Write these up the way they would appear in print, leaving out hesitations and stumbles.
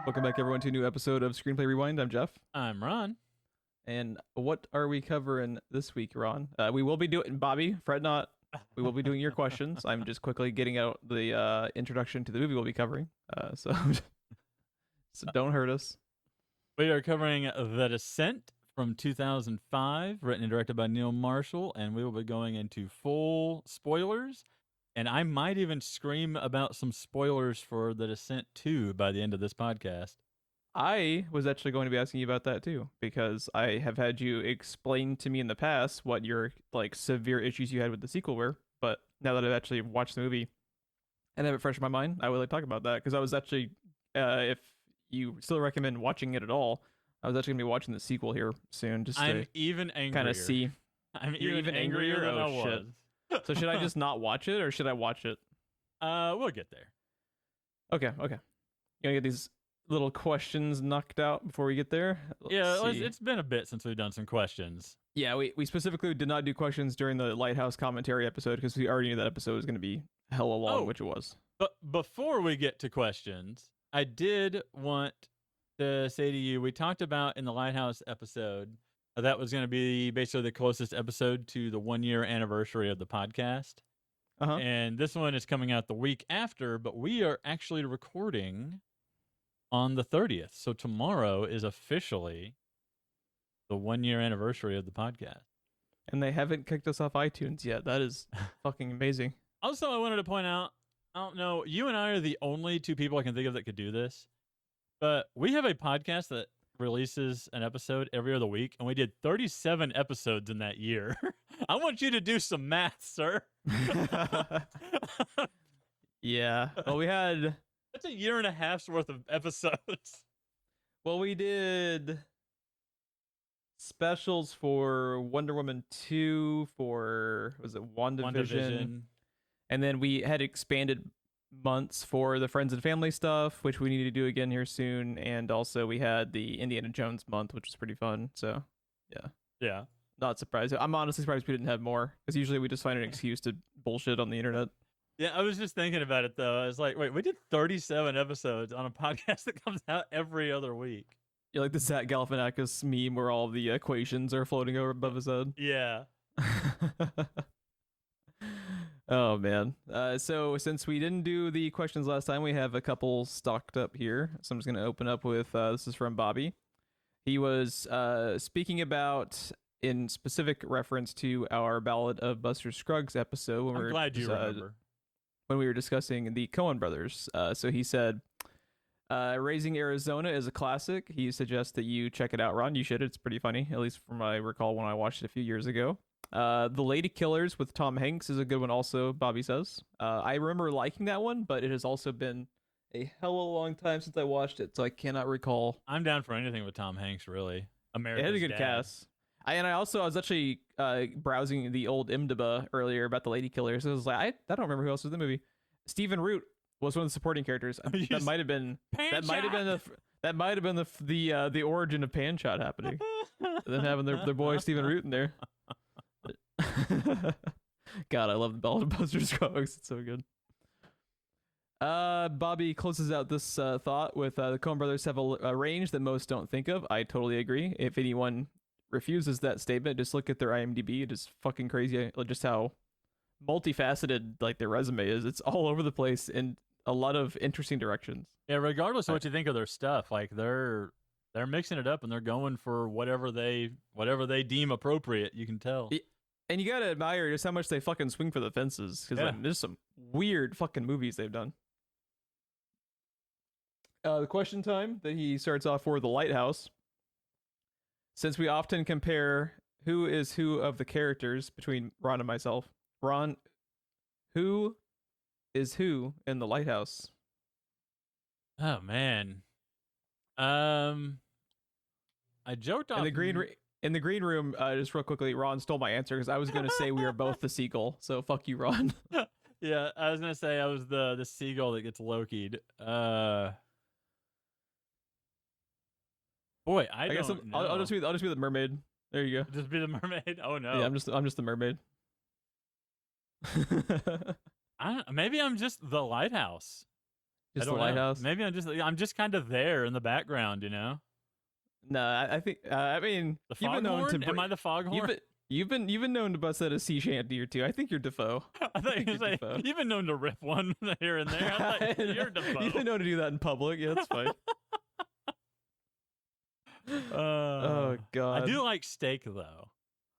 Welcome back, everyone, to a new episode of Screenplay Rewind. I'm Jeff. I'm Ron. And what are we covering this week, Ron? We will be doing, Bobby, fret not, we will be doing your questions. I'm just quickly getting out the introduction to the movie we'll be covering. So, so don't hurt us. We are covering The Descent from 2005, written and directed by Neil Marshall, and we will be going into full spoilers. And I might even scream about some spoilers for The Descent 2 by the end of this podcast. I was actually going to be asking you about that too, because I have had you explain to me in the past what your severe issues you had with the sequel were. But now that I've actually watched the movie and have it fresh in my mind, I would like to talk about that because I was actually, if you still recommend watching it at all, I was actually going to be watching the sequel here soon. Just I'm even angrier. Kind of see. I'm even angrier than I was. So should I just not watch it, or should I watch it? We'll get there. Okay. You gonna get these little questions knocked out before we get there? It's been a bit since we've done some questions. Yeah, we specifically did not do questions during the Lighthouse commentary episode because we already knew that episode was going to be hella long, which it was. But before we get to questions, I did want to say to you, we talked about in the Lighthouse episode that was going to be basically the closest episode to the 1-year anniversary of the podcast. Uh-huh. And this one is coming out the week after, but we are actually recording on the 30th. So tomorrow is officially the 1-year anniversary of the podcast. And they haven't kicked us off iTunes yet. That is fucking amazing. Also, I wanted to point out, I don't know, you and I are the only two people I can think of that could do this, but we have a podcast that releases an episode every other week, and we did 37 episodes in that year. I want you to do some math, sir. Yeah. Well, we had... That's a year and a half's worth of episodes. Well, we did specials for Wonder Woman 2, for, was it WandaVision? And then we had expanded months for the friends and family stuff, which we need to do again here soon. And also we had the Indiana Jones month, which was pretty fun. So, Yeah. Not surprised. I'm honestly surprised we didn't have more, because usually we just find an excuse to bullshit on the internet. Yeah, I was just thinking about it, though. I was like, wait, we did 37 episodes on a podcast that comes out every other week. You're like the Zach Galifianakis meme where all the equations are floating over above his head. Yeah. Oh, man. So since we didn't do the questions last time, we have a couple stocked up here. So I'm just going to open up with, this is from Bobby. He was speaking about, in specific reference to our Ballad of Buster Scruggs episode. I'm glad you remember. When we were discussing the Coen brothers. So he said, Raising Arizona is a classic. He suggests that you check it out, Ron. You should. It's pretty funny, at least from what I recall when I watched it a few years ago. The Lady Killers with Tom Hanks is a good one also, Bobby says. I remember liking that one, but it has also been a hell of a long time since I watched it, so I cannot recall. I'm down for anything with Tom Hanks, really. It had a good cast. I was actually browsing the old IMDb earlier about the Lady Killers. I was like, I don't remember who else was in the movie. Stephen Root was one of the supporting characters. That might have been the origin of Panshot happening. Then having their boy Stephen Root in there. God, I love the Ballad of Buster Scruggs. It's so good. Bobby closes out this thought with the Coen brothers have a range that most don't think of. I totally agree. If anyone refuses that statement, just look at their IMDb. It is fucking crazy just how multifaceted their resume is. It's all over the place in a lot of interesting directions. Yeah, regardless of what you think of their stuff, they're mixing it up and they're going for whatever they deem appropriate. You can tell. And you gotta admire just how much they fucking swing for the fences, because there's some weird fucking movies they've done. The question time that he starts off for The Lighthouse. Since we often compare who is who of the characters between Ron and myself, Ron, who is who in The Lighthouse? Oh man, I joked off in the green room. Just real quickly, Ron stole my answer because I was going to say we are both the seagull. So fuck you, Ron. Yeah, I was gonna say I was the seagull that gets Loki'd. Boy, I guess don't know. I'll just be the mermaid. There you go. Just be the mermaid. Oh no. Yeah, I'm just the mermaid. Maybe I'm just the lighthouse. Just I the don't know. lighthouse. Maybe I'm just kind of there in the background, you know. No, I think I mean The you've been known to foghorn? Am I the foghorn? you've been known to bust out a sea shanty or two. I think you're Defoe. I thought you think were you're saying Defoe. you've been known to rip one here and there. I thought you're Defoe. You've been known to do that in public. Yeah, that's fine. Oh God. I do like steak though.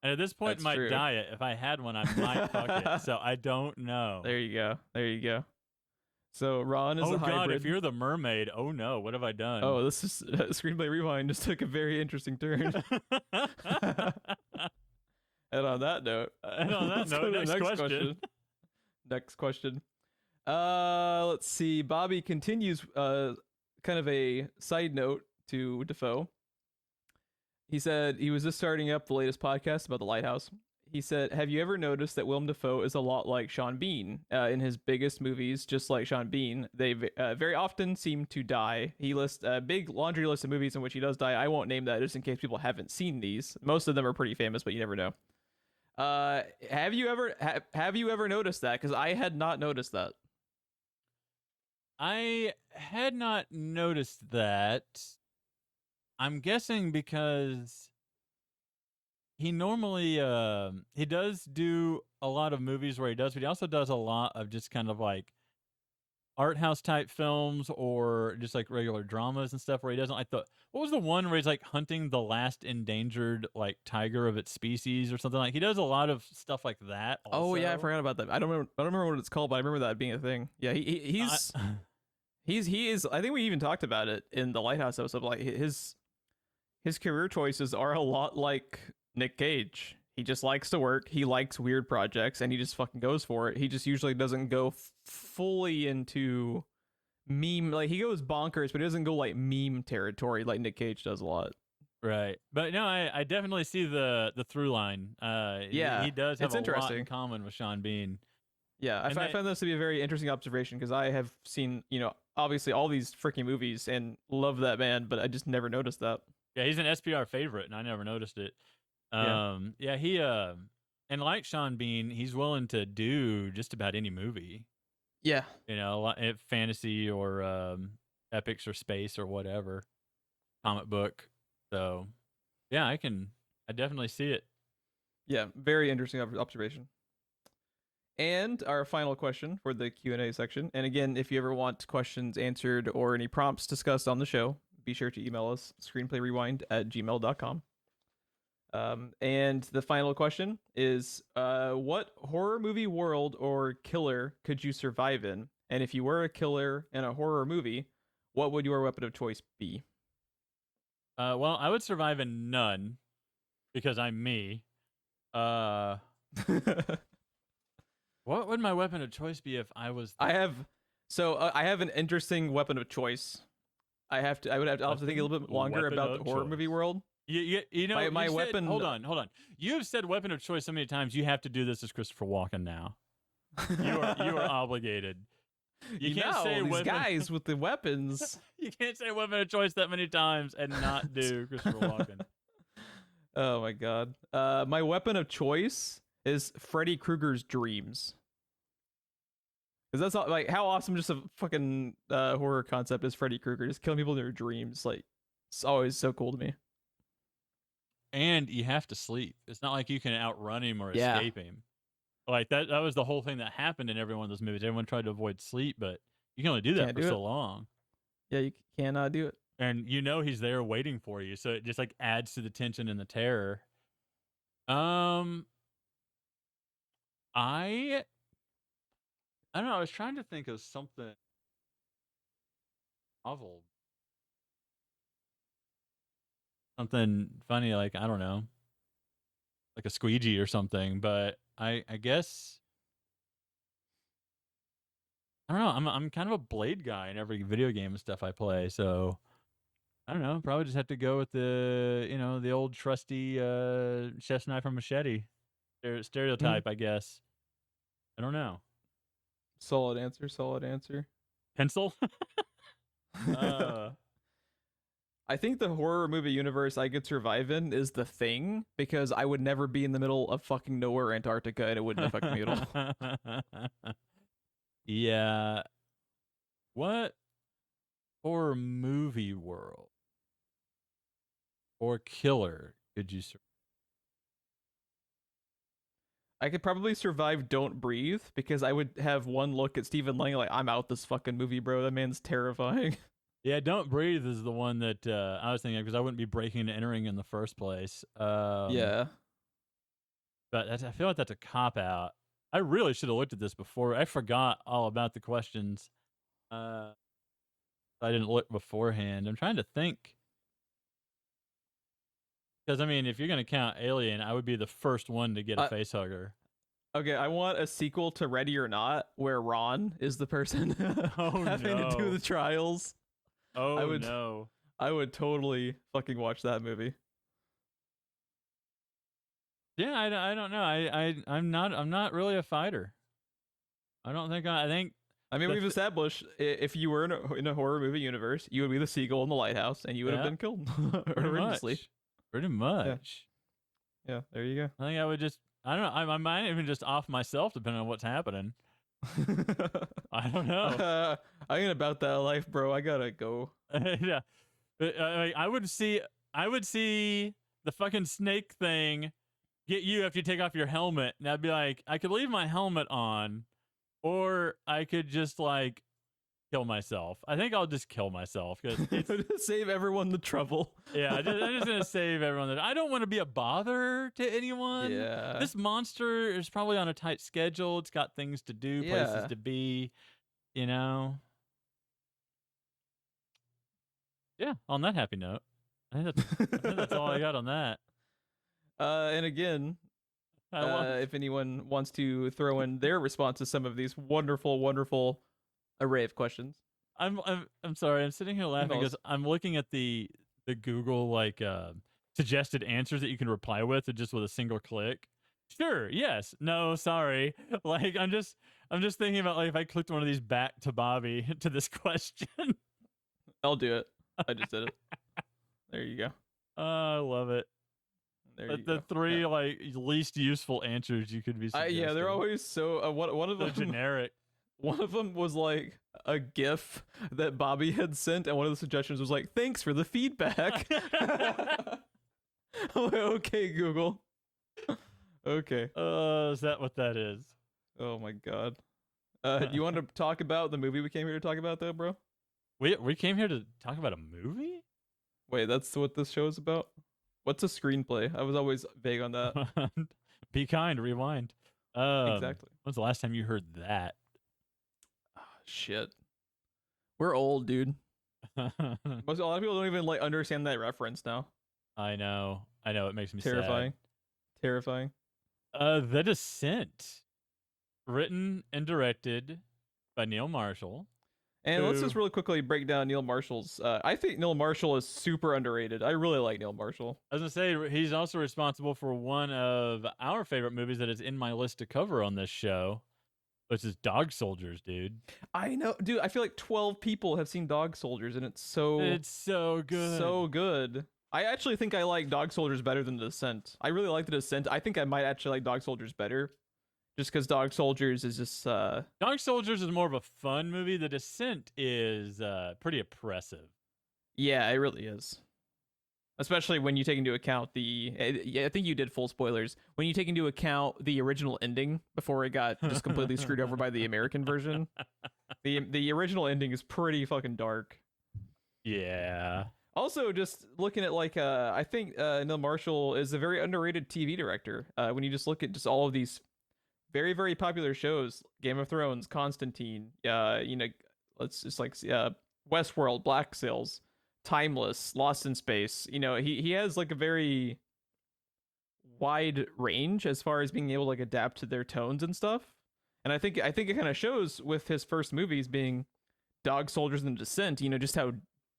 And at this point That's in my true. diet, if I had one, I might fuck it. So I don't know. There you go. There you go. So Ron is Oh a God, hybrid. if you're the mermaid, oh no, what have I done? Oh, this is Screenplay Rewind just took a very interesting turn. And on that note, let's go to the next question. Next question. Let's see. Bobby continues kind of a side note to Defoe. He said he was just starting up the latest podcast about the lighthouse. He said, have you ever noticed that Willem Dafoe is a lot like Sean Bean in his biggest movies? Just like Sean Bean, they very often seem to die. He lists a big laundry list of movies in which he does die. I won't name that just in case people haven't seen these. Most of them are pretty famous, but you never know. Have you ever noticed that? Because I had not noticed that. I had not noticed that. I'm guessing because he normally he does do a lot of movies where he does, but he also does a lot of just kind of like art house type films or just like regular dramas and stuff where he doesn't like what was the one where he's like hunting the last endangered like tiger of its species or something. Like he does a lot of stuff like that also. Oh yeah, I forgot about that. I don't remember what it's called, but I remember that being a thing. Yeah, he's he is. I think we even talked about it in the Lighthouse episode. Like his career choices are a lot like Nick Cage. He just likes to work. He likes weird projects, and he just fucking goes for it. He just usually doesn't go fully into meme. Like he goes bonkers, but he doesn't go like meme territory like Nick Cage does a lot. Right, but no, I definitely see the through line. Yeah, he does have it's a interesting. lot in common with Sean Bean. Yeah, I found this to be a very interesting observation because I have seen, obviously all these freaking movies and love that man, but I just never noticed that. Yeah, he's an SPR favorite, and I never noticed it. He and like Sean Bean, he's willing to do just about any movie. Yeah, fantasy or epics or space or whatever, comic book. So, yeah, I definitely see it. Yeah, very interesting observation. And our final question for the Q&A section. And again, if you ever want questions answered or any prompts discussed on the show, be sure to email us, screenplayrewind@gmail.com. And the final question is, what horror movie world or killer could you survive in? And if you were a killer in a horror movie, what would your weapon of choice be? Well, I would survive in none because I'm me. What would my weapon of choice be if I was? I have an interesting weapon of choice. I'll have to think a little bit longer about the horror movie world. You know, my weapon. Hold on. You have said weapon of choice so many times. You have to do this as Christopher Walken now. You are obligated. You can't say these guys with the weapons. You can't say weapon of choice that many times and not do Christopher Walken. Oh my god. My weapon of choice is Freddy Krueger's dreams. Because that's not, like, how awesome just a fucking horror concept is Freddy Krueger. Just killing people in their dreams. Like, it's always so cool to me. And you have to sleep. It's not like you can outrun him or escape him. Like, that was the whole thing that happened in every one of those movies. Everyone tried to avoid sleep, but you can only do that for so long. Yeah, you cannot do it. And he's there waiting for you, so it just like adds to the tension and the terror. I don't know. I was trying to think of something novel, something funny, like I don't know, like a squeegee or something. But I guess I don't know. I'm kind of a blade guy in every video game and stuff I play, so. I don't know. Probably just have to go with the old trusty chef's knife or machete stereotype, I guess. I don't know. Solid answer. Pencil? I think the horror movie universe I could survive in is The Thing, because I would never be in the middle of fucking nowhere Antarctica and it wouldn't affect me at all. Yeah. What horror movie world or killer could you survive? I could probably survive Don't Breathe because I would have one look at Stephen Lang like, I'm out this fucking movie, bro. That man's terrifying. Yeah, Don't Breathe is the one that I was thinking of because I wouldn't be breaking and entering in the first place. Yeah. But I feel like that's a cop out. I really should have looked at this before. I forgot all about the questions. I didn't look beforehand. I'm trying to think. Because, I mean, if you're going to count Alien, I would be the first one to get a face hugger. Okay, I want a sequel to Ready or Not where Ron is the person having to do the trials. Oh, no. I would totally fucking watch that movie. Yeah, I don't know. I'm not really a fighter. I don't think I think. I mean, we've established if you were in a horror movie universe, you would be the seagull in the lighthouse, and you would have been killed horrendously. Pretty much. Yeah, there you go. I think I would just. I don't know. I might even just off myself depending on what's happening. I don't know. I ain't about that life, bro. I gotta go. Yeah, I would see the fucking snake thing get you after you take off your helmet, and I'd be like, I could leave my helmet on, or I could just like kill myself. I think I'll just kill myself because save everyone the trouble. Yeah, I'm just gonna save everyone. I don't want to be a bother to anyone. Yeah, this monster is probably on a tight schedule. It's got things to do, places to be. You know. Yeah. On that happy note, I think that's all I got on that. And again, if anyone wants to throw in their response to some of these wonderful array of questions, I'm sorry. I'm sitting here laughing because I'm looking at the Google like suggested answers that you can reply with just with a single click. Sure. Yes. No. Sorry. Like I'm just thinking about like if I clicked one of these back to Bobby to this question. I'll do it. I just did it. There you go. I love it. The three like least useful answers you could be suggesting. Yeah, they're always so one of them generic. One of them was like a GIF that Bobby had sent, and one of the suggestions was like, "Thanks for the feedback." I'm like, okay, Google. Okay. Is that what that is? Oh my god. Do you want to talk about the movie we came here to talk about, though, bro? We came here to talk about a movie? Wait, that's what this show is about? What's a screenplay? I was always vague on that. Be kind, rewind. Exactly. When's the last time you heard that? Oh, shit. We're old, dude. A lot of people don't even like understand that reference now. I know. It makes me terrifying. Sad. Terrifying. The Descent, written and directed by Neil Marshall. And let's just really quickly break down Neil Marshall's. I think Neil Marshall is super underrated. I really like Neil Marshall. I was gonna say he's also responsible for one of our favorite movies that is in my list to cover on this show, which is Dog Soldiers, dude. I know, dude. I feel like 12 people have seen Dog Soldiers, and it's so good, so good. I actually think I like Dog Soldiers better than The Descent. I really like The Descent. I think I might actually like Dog Soldiers better. Just because Dog Soldiers is just... Dog Soldiers is more of a fun movie. The Descent is pretty oppressive. Yeah, it really is. Especially when you take into account I think you did full spoilers. When you take into account the original ending before it got just completely screwed over by the American version. The original ending is pretty fucking dark. Yeah. Also, just looking at I think Neil Marshall is a very underrated TV director. When you just look at just all of these very, very popular shows, Game of Thrones, Constantine, let's just Westworld, Black Sails, Timeless, Lost in Space. He has like a very wide range as far as being able to like adapt to their tones and stuff. And I think it kind of shows with his first movies being Dog Soldiers and Descent, just how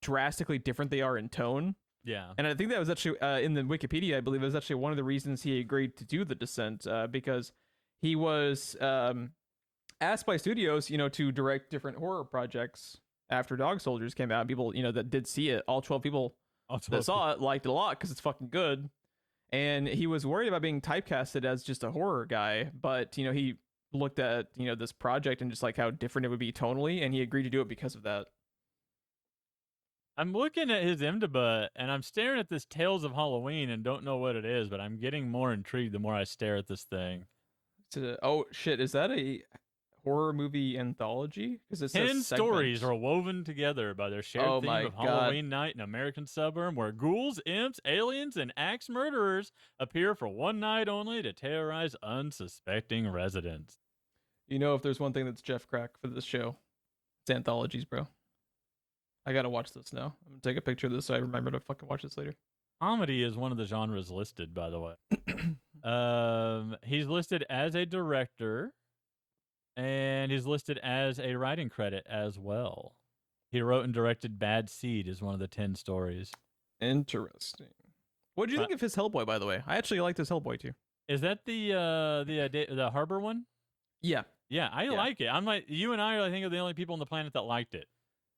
drastically different they are in tone. Yeah. And I think that was actually in the Wikipedia, I believe it was actually one of the reasons he agreed to do The Descent, because he was asked by studios, to direct different horror projects after Dog Soldiers came out. People, that did see it, all 12 people that saw it liked it a lot because it's fucking good. And he was worried about being typecasted as just a horror guy, but, he looked at, this project and just like how different it would be tonally, and he agreed to do it because of that. I'm looking at his IMDb and I'm staring at this Tales of Halloween and don't know what it is, but I'm getting more intrigued the more I stare at this thing. Oh shit, is that a horror movie anthology? Because it says 10 stories segment. are woven together by their shared Oh theme my of god. Halloween night in an American suburb where ghouls, imps, aliens, and axe murderers appear for one night only to terrorize unsuspecting residents. You know, if there's one thing that's Jeff Crack for this show, it's anthologies, bro. I gotta watch this now. I'm gonna take a picture of this so I remember to fucking watch this later. Comedy is one of the genres listed, by the way. He's listed as a director, and he's listed as a writing credit as well. He wrote and directed Bad Seed is one of the 10 stories. Interesting. What did you think of his Hellboy, by the way? I actually liked his Hellboy too. Is that the Harbor one? Yeah. Yeah, I like it. I'm like, you and I are, I think, are the only people on the planet that liked it.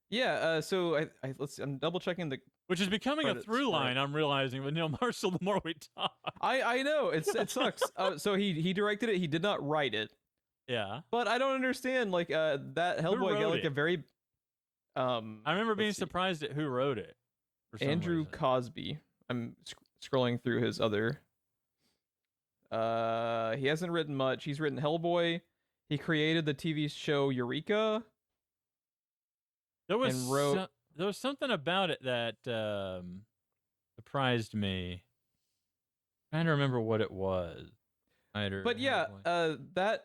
Yeah. So I'm double checking the. Which is becoming a through line. I'm realizing with Neil Marshall the more we talk. I know it sucks. So he directed it. He did not write it. Yeah. But I don't understand. Like that Hellboy got like a very. I remember being surprised at who wrote it. Andrew Cosby. I'm scrolling through his other. He hasn't written much. He's written Hellboy. He created the TV show Eureka. There was something about it that surprised me. I'm trying to remember what it was. But yeah, that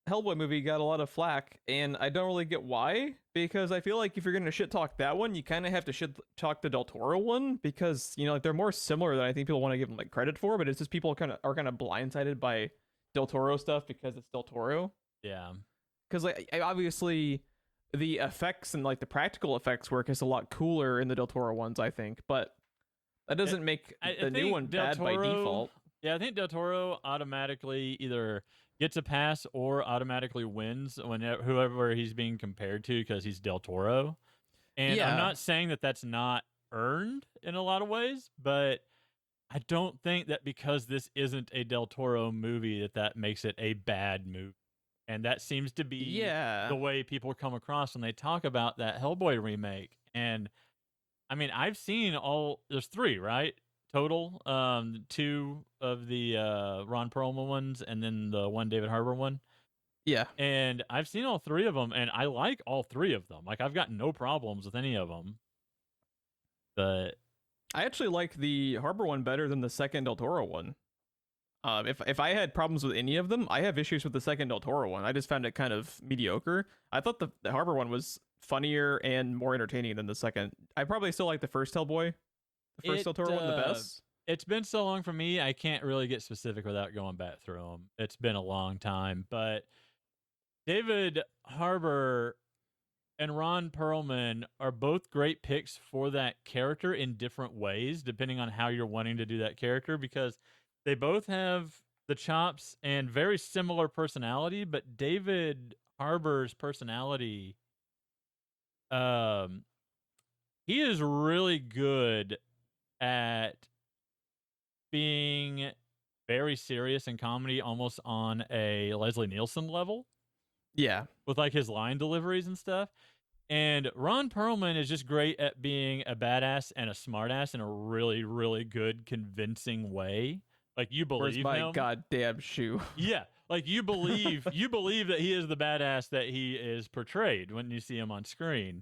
Hellboy movie got a lot of flack, and I don't really get why. Because I feel like if you're gonna shit talk that one, you kind of have to shit talk the Del Toro one, because you know, like they're more similar than I think people want to give them like credit for. But it's just people are kind of blindsided by Del Toro stuff because it's Del Toro. Yeah. Because like obviously the effects and like the practical effects work is a lot cooler in the Del Toro ones, I think. But that doesn't make the new one bad by default. Yeah, I think Del Toro automatically either gets a pass or automatically wins whenever whoever he's being compared to, because he's Del Toro. And I'm not saying that that's not earned in a lot of ways, but I don't think that because this isn't a Del Toro movie that makes it a bad movie. And that seems to be the way people come across when they talk about that Hellboy remake. And I mean, I've seen there's 3, right? Total. 2 of the Ron Perlman ones, and then the one David Harbour one. Yeah. And I've seen all 3 of them, and I like all 3 of them. Like, I've got no problems with any of them. But I actually like the Harbour one better than the second Del Toro one. If I had problems with any of them, I have issues with the second Del Toro one. I just found it kind of mediocre. I thought the Harbour one was funnier and more entertaining than the second. I probably still like the first Hellboy. The first Del Toro one the best. It's been so long for me, I can't really get specific without going back through them. It's been a long time. But David Harbour and Ron Perlman are both great picks for that character in different ways, depending on how you're wanting to do that character, because they both have the chops and very similar personality, but David Harbour's personality, he is really good at being very serious in comedy, almost on a Leslie Nielsen level. Yeah. With like his line deliveries and stuff. And Ron Perlman is just great at being a badass and a smartass in a really, really good, convincing way. Like, you believe him. Where's my goddamn shoe? Yeah, like you believe that he is the badass that he is portrayed when you see him on screen.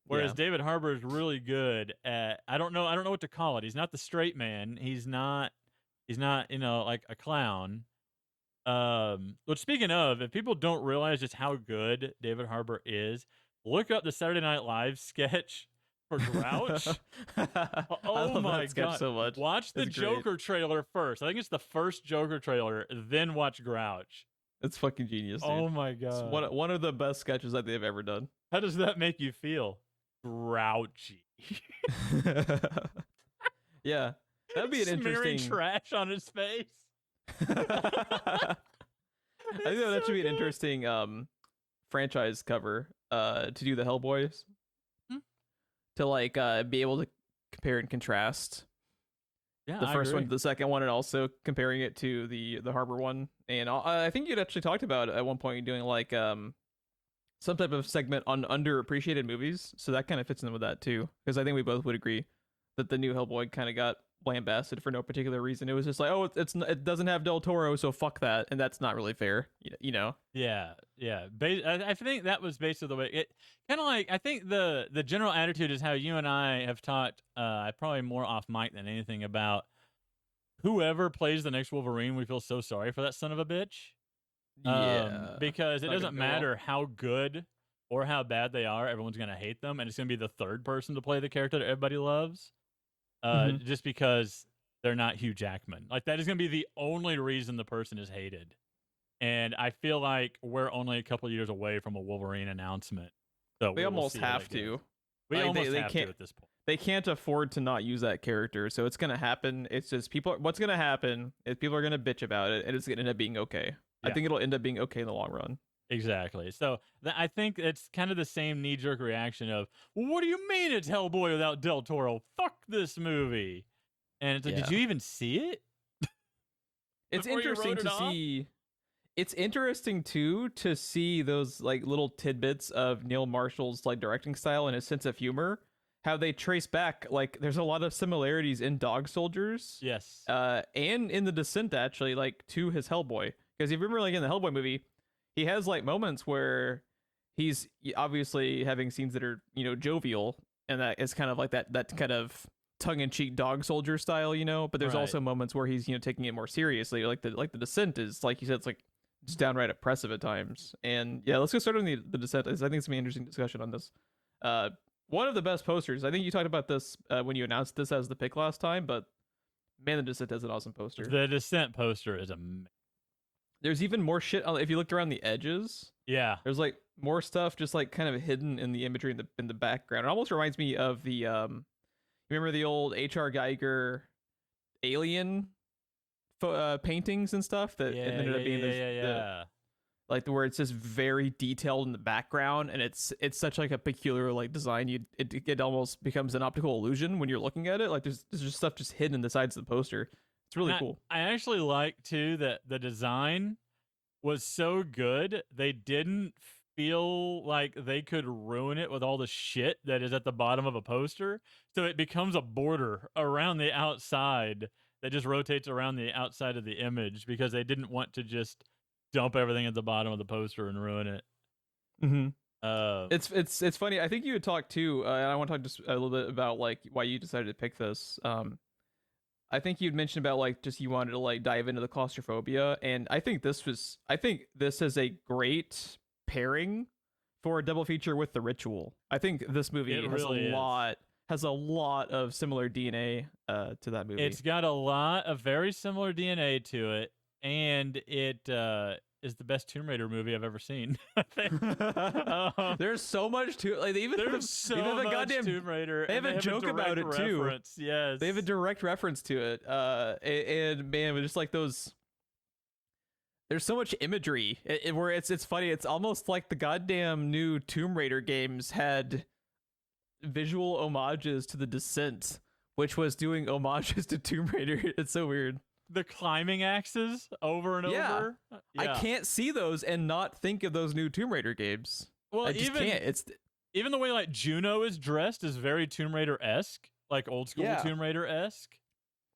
Whereas David Harbour is really good at, I don't know what to call it. He's not the straight man. He's not, like a clown. But speaking of, if people don't realize just how good David Harbour is, look up the Saturday Night Live sketch for Grouch. Oh my god! So much. Watch the Joker trailer first. I think it's the first Joker trailer, then watch Grouch. It's fucking genius, dude. Oh my god! It's one of the best sketches that they've ever done. How does that make you feel? Grouchy. Yeah, that'd be an interesting. Smearing trash on his face. I think that should be an interesting franchise cover to do the Hellboys. To like be able to compare and contrast the first one to the second one, and also comparing it to the Harbour one. And I think you'd actually talked about at one point doing like some type of segment on underappreciated movies, so that kind of fits in with that too. Because I think we both would agree that the new Hellboy kind of got lambasted for no particular reason. It was just like, oh, it doesn't have Del Toro, so fuck that, and that's not really fair, you know? Yeah, yeah. I think that was basically the way it kind of like. I think the general attitude is how you and I have talked. Probably more off mic than anything about whoever plays the next Wolverine. We feel so sorry for that son of a bitch. Yeah, Because it not gonna doesn't go well. matter how good or how bad they are, everyone's gonna hate them, and it's gonna be the third person to play the character that everybody loves. Mhm. Just because they're not Hugh Jackman. Like that is gonna be the only reason the person is hated. And I feel like we're only a couple years away from a Wolverine announcement, so They we will almost see how have that goes. to. We Like almost they have can't. to at this point. They can't afford to not use that character, so it's gonna happen. It's just people. What's gonna happen is people are gonna bitch about it, and it's gonna end up being okay. I Yeah. think it'll end up being okay in the long run. Exactly. So I think it's kind of the same knee-jerk reaction of, "What do you mean it's Hellboy without Del Toro? Fuck this movie!" And it's like, Yeah. did you even see it? It's Before you interesting wrote it to off? see. It's interesting too to see those like little tidbits of Neil Marshall's like directing style and his sense of humor. How they trace back, like there's a lot of similarities in Dog Soldiers, Yes. and in The Descent actually, like to his Hellboy. Because if you remember, like in the Hellboy movie, he has like moments where he's obviously having scenes that are jovial, and that is kind of like that kind of tongue-in-cheek Dog Soldier style, but there's Right. also moments where he's taking it more seriously, like the Descent is, like you said, it's like just downright oppressive at times. And yeah, let's get started on the Descent. I think it's gonna be an interesting discussion on this. One of the best posters. I think you talked about this when you announced this as the pick last time, but man, the Descent is an awesome poster. The Descent poster is There's even more shit if you looked around the edges. yeah. There's like more stuff just like kind of hidden in the imagery in the background. It almost reminds me of the you remember the old H.R. Geiger alien paintings and stuff that ended up being yeah. like where it's just very detailed in the background, and it's such like a peculiar like design. It almost becomes an optical illusion when you're looking at it. Like there's just stuff just hidden in the sides of the poster. It's really cool. I actually like too that the design was so good they didn't feel like they could ruin it with all the shit that is at the bottom of a poster. So it becomes a border around the outside that just rotates around the outside of the image because they didn't want to just dump everything at the bottom of the poster and ruin it. Mm-hmm. Uh, It's funny. I think you had talked too, and I want to talk just a little bit about like why you decided to pick this. I think you'd mentioned about like just you wanted to like dive into the claustrophobia, and I think this is a great pairing for a double feature with The Ritual. I think this movie has a lot of similar DNA to that movie. It's got a lot of very similar DNA to it, and it is the best Tomb Raider movie I've ever seen. I think. There's so much to like there's so much goddamn Tomb Raider. They have a joke about it reference. too. Yes, they have a direct reference to it. And man, just like those. There's so much imagery where it's funny. It's almost like the goddamn new Tomb Raider games had visual homages to The Descent, which was doing homages to Tomb Raider. It's so weird. The climbing axes over and over. Yeah. I can't see those and not think of those new Tomb Raider games. Well, I just can't. It's even the way like Juno is dressed is very Tomb Raider-esque, like old school Tomb Raider-esque.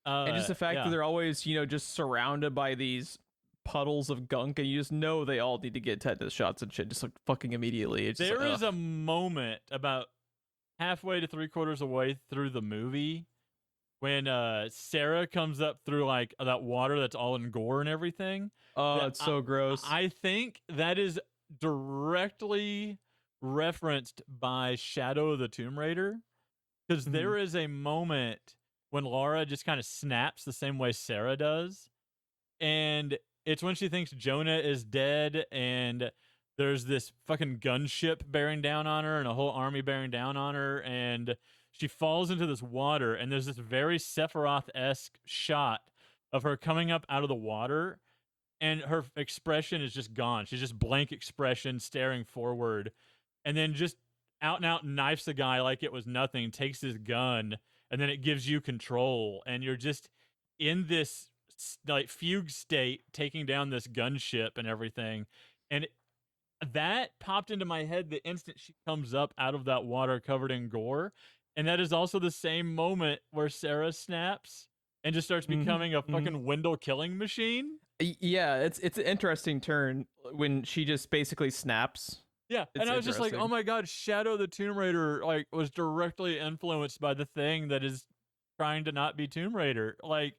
And just the fact that they're always, just surrounded by these puddles of gunk, and you just know they all need to get tetanus shots and shit just like fucking immediately. It's there is a moment about halfway to 3/4 of the way through the movie when Sarah comes up through like that water that's all in gore and everything. Oh, it's so gross. I think that is directly referenced by Shadow of the Tomb Raider, because there is a moment when Laura just kind of snaps the same way Sarah does, and it's when she thinks Jonah is dead and there's this fucking gunship bearing down on her and a whole army bearing down on her, and she falls into this water, and there's this very Sephiroth-esque shot of her coming up out of the water, and her expression is just gone. She's just blank expression, staring forward, and then just out and out knifes the guy like it was nothing, takes his gun, and then it gives you control, and you're just in this like fugue state, taking down this gunship and everything. And that popped into my head the instant she comes up out of that water covered in gore. And that is also the same moment where Sarah snaps and just starts becoming a fucking Wendell killing machine. Yeah, it's an interesting turn when she just basically snaps. Yeah, and I was just like, oh my god, Shadow the Tomb Raider like was directly influenced by the thing that is trying to not be Tomb Raider. Like,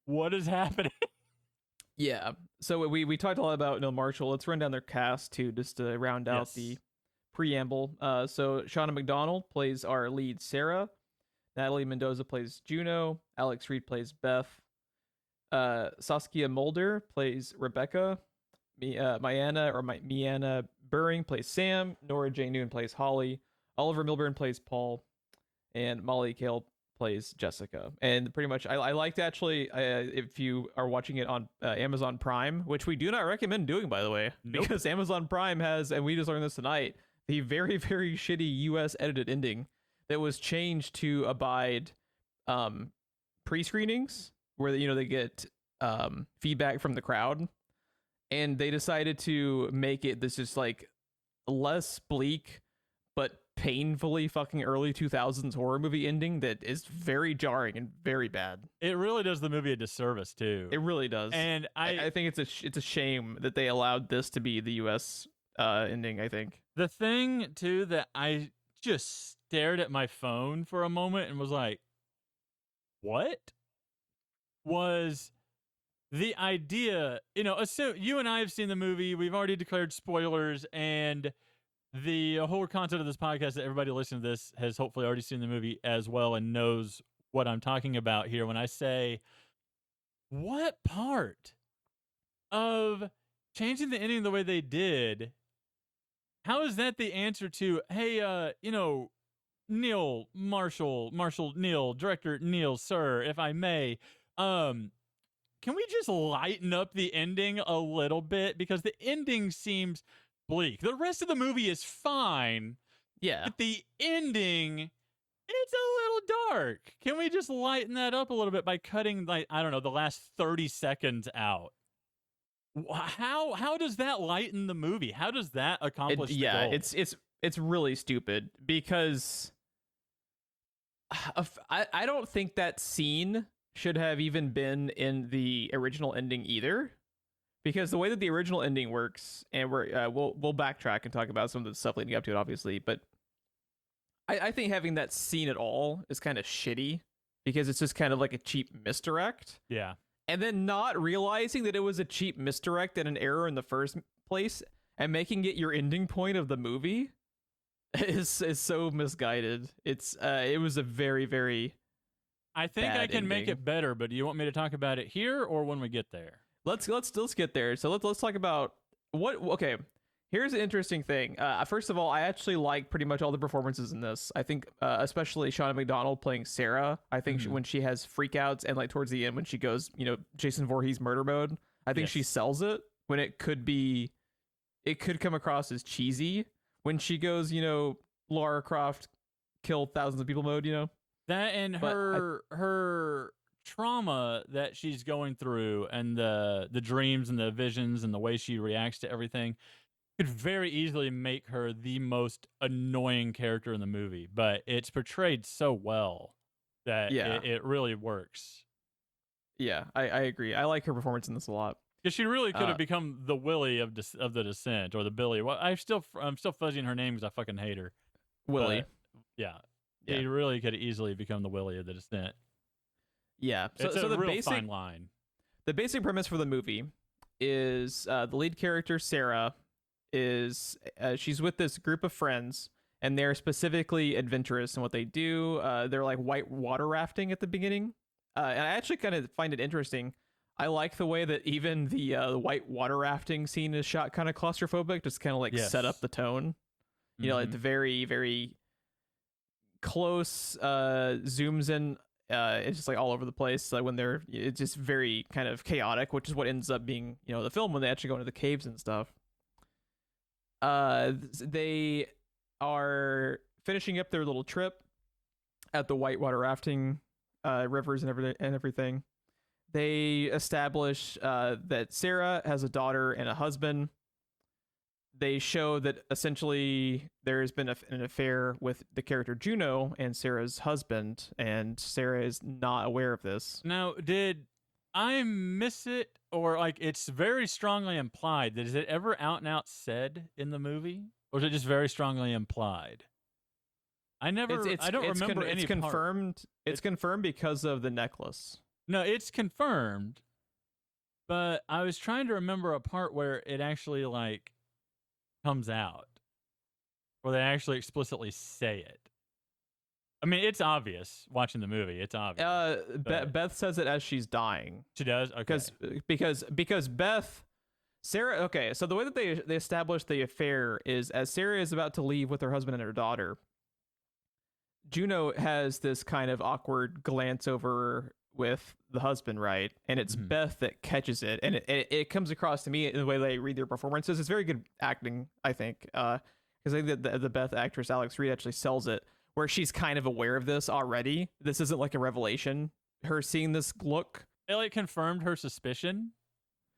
what is happening? Yeah. So we talked a lot about Neil Marshall. Let's run down their cast too, just to round out the preamble. So Shauna McDonald plays our lead Sarah. Natalie Mendoza plays Juno. Alex Reed plays Beth. Saskia Mulder plays Rebecca. Mianna Burring plays Sam. Nora J. Noon plays Holly. Oliver Milburn plays Paul. And Molly Kale plays Jessica. And pretty much, I liked actually, if you are watching it on Amazon Prime, which we do not recommend doing, by the way, because Amazon Prime has, and we just learned this tonight, the very, very shitty US edited ending that was changed to abide pre-screenings where they get feedback from the crowd, and they decided to make it this just like less bleak but painfully fucking early 2000s horror movie ending that is very jarring and very bad. It really does the movie a disservice too. It really does. And I think it's a shame that they allowed this to be the US ending. I think the thing too that I just stared at my phone for a moment and was like, what? Was the idea, assume you and I have seen the movie, we've already declared spoilers, and the whole content of this podcast that everybody listening to this has hopefully already seen the movie as well and knows what I'm talking about here when I say, what part of changing the ending the way they did, how is that the answer to, hey, Neil Marshall Neil, director Neil, sir, if I may, can we just lighten up the ending a little bit? Because the ending seems bleak. The rest of the movie is fine. Yeah. But the ending, it's a little dark. Can we just lighten that up a little bit by cutting, like, I don't know, the last 30 seconds out? How does that lighten the movie? How does that accomplish the goal? It's really stupid because I don't think that scene should have even been in the original ending either, because the way that the original ending works, and we'll backtrack and talk about some of the stuff leading up to it, obviously, but I think having that scene at all is kind of shitty because it's just kind of like a cheap misdirect. Yeah. And then not realizing that it was a cheap misdirect and an error in the first place and making it your ending point of the movie is so misguided. It was a very, very I think I can ending. make it better, but do you want me to talk about it here or when we get there? Let's get there. So let's talk about okay. Here's an interesting thing. First of all, I actually like pretty much all the performances in this. I think especially Shauna McDonald playing Sarah. I think when she has freakouts and like towards the end when she goes, Jason Voorhees murder mode, I think she sells it when it could come across as cheesy when she goes, Lara Croft kill thousands of people mode, That and her trauma that she's going through and the dreams and the visions and the way she reacts to everything could very easily make her the most annoying character in the movie, but it's portrayed so well that it really works. Yeah, I agree. I like her performance in this a lot. Because she really could have become the Willie of the Descent, or the Billy. Well, I'm still fuzzying her name because I fucking hate her. Willie. But, yeah. He really could have easily become the Willie of the Descent. Yeah. It's a real fine line. The basic premise for the movie is the lead character, Sarah, is she's with this group of friends, and they're specifically adventurous in what they do. They're like white water rafting at the beginning. And I actually kind of find it interesting. I like the way that even the white water rafting scene is shot kind of claustrophobic, just kind of like set up the tone. Like the very, very close zooms in. It's just like all over the place. Like when it's just very kind of chaotic, which is what ends up being, the film when they actually go into the caves and stuff. They are finishing up their little trip at the whitewater rafting rivers and everything. They establish that Sarah has a daughter and a husband. they show that essentially there has been an affair with the character Juno and Sarah's husband, and Sarah is not aware of this. Now, did I miss it, or like it's very strongly implied? Is it ever out and out said in the movie, or is it just very strongly implied? I never. I don't remember any. It's confirmed. It's confirmed because of the necklace. No, it's confirmed. But I was trying to remember a part where it actually like comes out, where they actually explicitly say it. I mean, it's obvious watching the movie. It's obvious. Beth says it as she's dying. She does? Okay. Because Beth, Sarah. Okay, so the way that they establish the affair is as Sarah is about to leave with her husband and her daughter, Juno has this kind of awkward glance over with the husband, right? And it's Beth that catches it, and it comes across to me in the way they read their performances. It's very good acting, I think, because I think that the Beth actress Alex Reed actually sells it, where she's kind of aware of this already. This isn't like a revelation. Her seeing this look, it like confirmed her suspicion.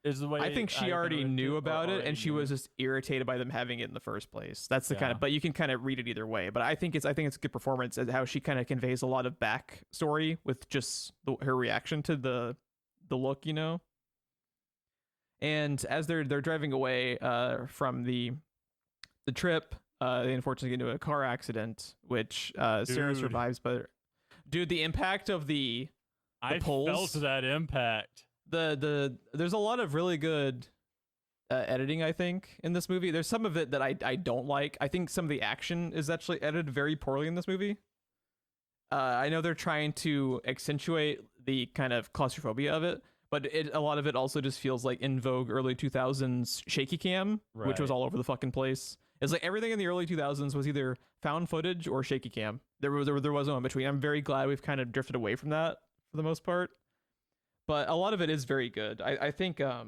Is the way I think she already knew about it, and she was just irritated by them having it in the first place. That's the kind of, but you can kind of read it either way. But I think it's a good performance as how she kind of conveys a lot of backstory with just her reaction to the look, you know. And as they're driving away from the trip, they unfortunately get into a car accident, which Sarah survives. But dude, the impact of the poles, felt that impact. There's a lot of really good editing, I think, in this movie. There's some of it that I don't like. I think some of the action is actually edited very poorly in this movie. I know they're trying to accentuate the kind of claustrophobia of it, but a lot of it also just feels like in vogue early 2000s shaky cam, which was all over the fucking place. It's like everything in the early 2000s was either found footage or shaky cam. There was no in between. I'm very glad we've kind of drifted away from that for the most part. But a lot of it is very good. I think the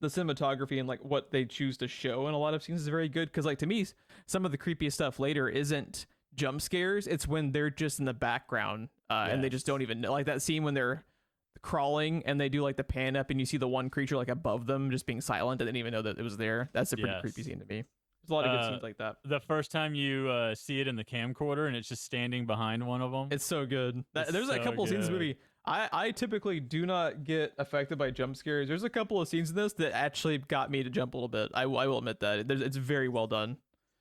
cinematography and like what they choose to show in a lot of scenes is very good. Because like to me, some of the creepiest stuff later isn't jump scares. It's when they're just in the background and they just don't even know. Like that scene when they're crawling and they do like the pan up and you see the one creature like above them just being silent and didn't even know that it was there. That's a pretty creepy scene to me. There's a lot of good scenes like that. The first time you see it in the camcorder and it's just standing behind one of them. It's so good. There's a couple scenes in the movie. I typically do not get affected by jump scares. There's a couple of scenes in this that actually got me to jump a little bit. I will admit that. It's very well done.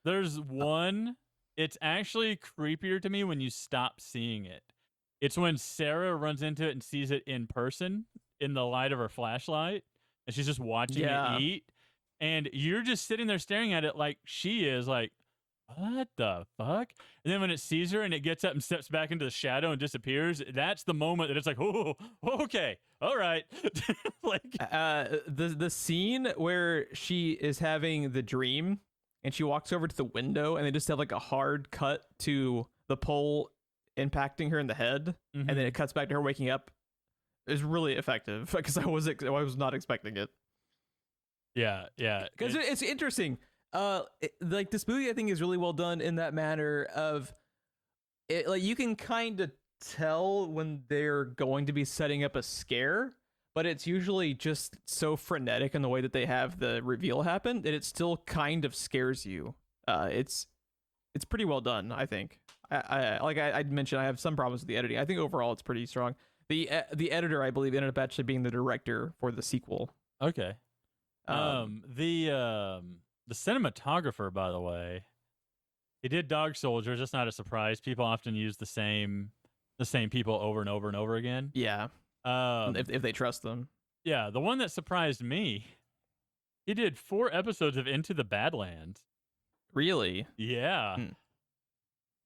There's one. It's actually creepier to me when you stop seeing it. It's when Sarah runs into it and sees it in person in the light of her flashlight, and she's just watching it eat. And you're just sitting there staring at it like she is, like, what the fuck? And then when it sees her and it gets up and steps back into the shadow and disappears, that's the moment that it's like, oh, okay, all right. Like the scene where she is having the dream and she walks over to the window and they just have like a hard cut to the pole impacting her in the head, and then it cuts back to her waking up is really effective because I was not expecting it. Yeah. Because it's interesting. Like this movie, I think is really well done in that manner of it. Like you can kind of tell when they're going to be setting up a scare, but it's usually just so frenetic in the way that they have the reveal happen that it still kind of scares you. It's pretty well done, I think. I mentioned, I have some problems with the editing. I think overall it's pretty strong. The editor, I believe, ended up actually being the director for the sequel. Okay. The cinematographer, by the way, he did Dog Soldiers. That's not a surprise. People often use the same people over and over and over again. Yeah. If they trust them. Yeah. The one that surprised me, he did 4 episodes of Into the Badlands. Really? Yeah.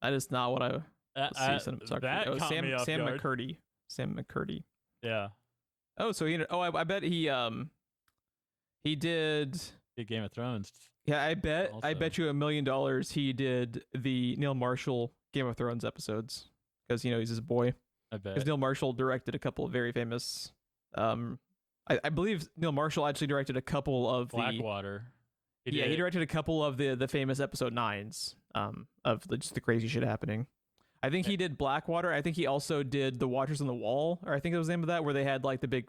That is not what I see cinematography. That caught me off Sam guard. McCurdy. Sam McCurdy. Yeah. Oh, so I bet he did Game of Thrones. Yeah, I bet you $1 million he did the Neil Marshall Game of Thrones episodes because he's his boy. I bet. Because Neil Marshall directed a couple of very famous. I believe Neil Marshall actually directed a couple of Blackwater. He directed a couple of the famous episode 9s of just the crazy shit happening. I think he did Blackwater. I think he also did The Watchers on the Wall, or I think it was the name of that, where they had like the big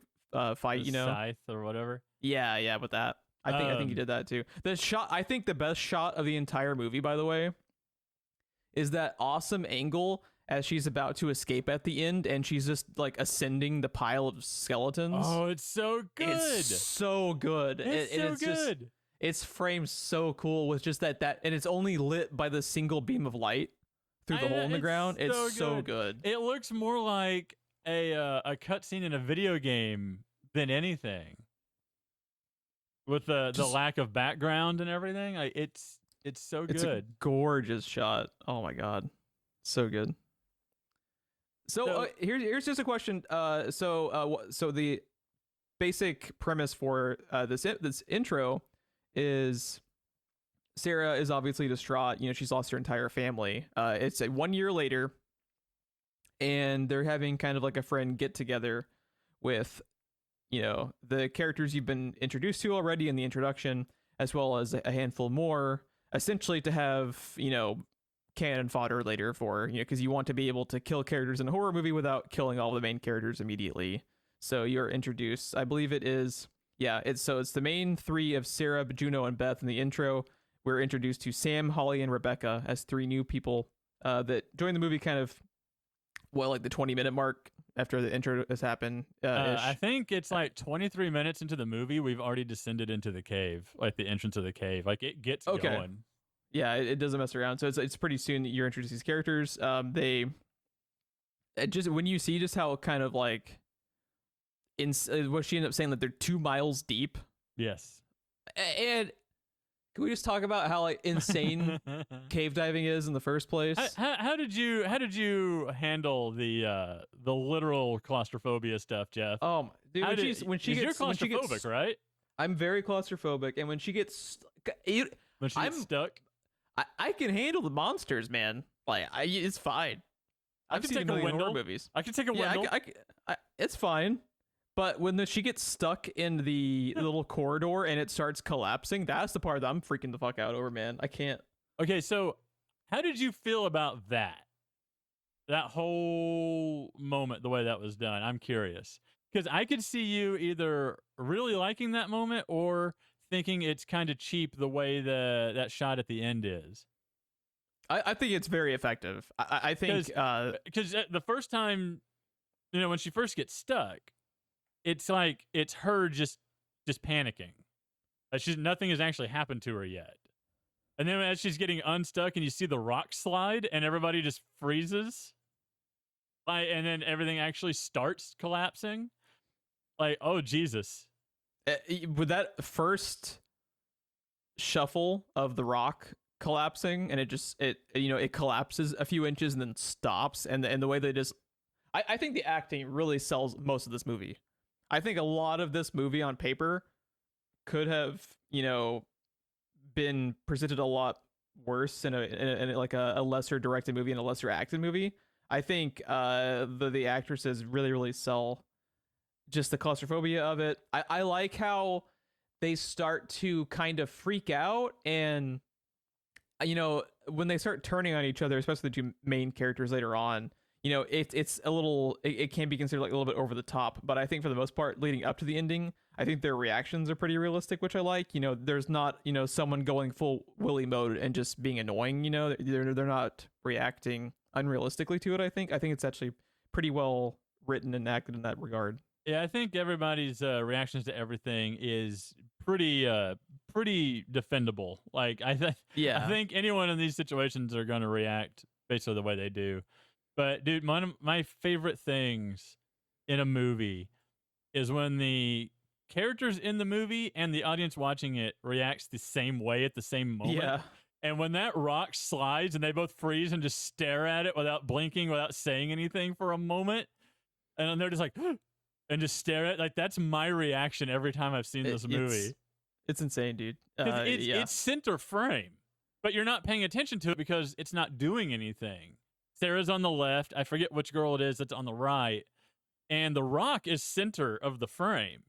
fight. Scythe or whatever. Yeah, with that. I think he did that too. The shot, I think the best shot of the entire movie, by the way, is that awesome angle as she's about to escape at the end, and she's just like ascending the pile of skeletons. Oh, it's so good. It's so good. It's so good. It's framed so cool with just that, and it's only lit by the single beam of light through the hole in the ground. It's so good. It looks more like a cutscene in a video game than anything. With the lack of background and everything, it's so good. It's a gorgeous shot. Oh my god, so good. So here's just a question. So the basic premise for this intro is Sarah is obviously distraught. You know, she's lost her entire family. It's 1 year later, and they're having kind of like a friend get together with, you know, the characters you've been introduced to already in the introduction, as well as a handful more, essentially to have, you know, cannon fodder later for, you know, because you want to be able to kill characters in a horror movie without killing all the main characters immediately. So you're introduced, I believe it is, it's the main three of Sarah, Juno, and Beth in the intro. We're introduced to Sam, Holly, and Rebecca as three new people that join the movie kind of, like the 20-minute mark after the intro has happened. I think it's like 23 minutes into the movie, we've already descended into the cave, like the entrance of the cave. Like it gets going. Yeah, it doesn't mess around. So it's pretty soon that you're introduced to these characters. Just when you see just how kind of like what she ended up saying, that they're 2 miles deep. Yes. And can we just talk about how like insane cave diving is in the first place? How did you handle the literal claustrophobia stuff, Jeff? Oh, dude, when she gets claustrophobic, right? I'm very claustrophobic, and when she gets stuck, I can handle the monsters, man. Like it's fine. I've seen a million horror movies. I can take a window. It's fine. But when she gets stuck in the little corridor and it starts collapsing, that's the part that I'm freaking the fuck out over, man. I can't. Okay, so how did you feel about that? That whole moment, the way that was done? I'm curious. Because I could see you either really liking that moment or thinking it's kind of cheap the way that shot at the end is. I think it's very effective. I think... Because the first time, you know, when she first gets stuck, it's like it's her just panicking. Nothing has actually happened to her yet. And then as she's getting unstuck and you see the rock slide and everybody just freezes, and then everything actually starts collapsing. Like, oh Jesus. With that first shuffle of the rock collapsing, and it collapses a few inches and then stops, and the way they just I think the acting really sells most of this movie. I think a lot of this movie on paper could have, you know, been presented a lot worse in a lesser directed movie and a lesser acted movie. I think the actresses really sell just the claustrophobia of it. I like how they start to kind of freak out, and you know, when they start turning on each other, especially the two main characters later on, you know, it's a little, it can be considered like a little bit over the top, but I think for the most part, leading up to the ending, I think their reactions are pretty realistic, which I like. You know, there's not, you know, someone going full Willy mode and just being annoying. You know, they're not reacting unrealistically to it. I think it's actually pretty well written and acted in that regard. Yeah, I think everybody's reactions to everything is pretty defendable. Like I think anyone in these situations are going to react basically the way they do. But dude, one of my favorite things in a movie is when the characters in the movie and the audience watching it reacts the same way at the same moment. Yeah. And when that rock slides and they both freeze and just stare at it without blinking, without saying anything for a moment, and they're just like, and just stare at it, like that's my reaction every time I've seen this movie. It's insane, dude. It's center frame, but you're not paying attention to it because it's not doing anything. Sarah's on the left. I forget which girl it is that's on the right. And the rock is center of the frame.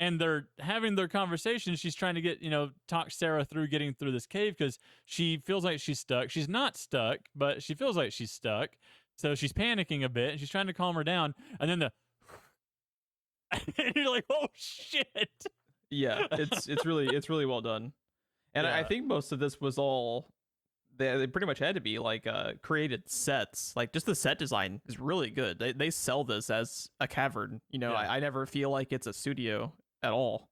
And they're having their conversation. She's trying to talk Sarah through getting through this cave because she feels like she's stuck. She's not stuck, but she feels like she's stuck. So she's panicking a bit and she's trying to calm her down. And then and you're like, oh shit. Yeah, it's really well done. And I Yeah. think most of this was all they pretty much had to be like created sets. Like just the set design is really good. They sell this as a cavern. Yeah. I never feel like it's a studio at all.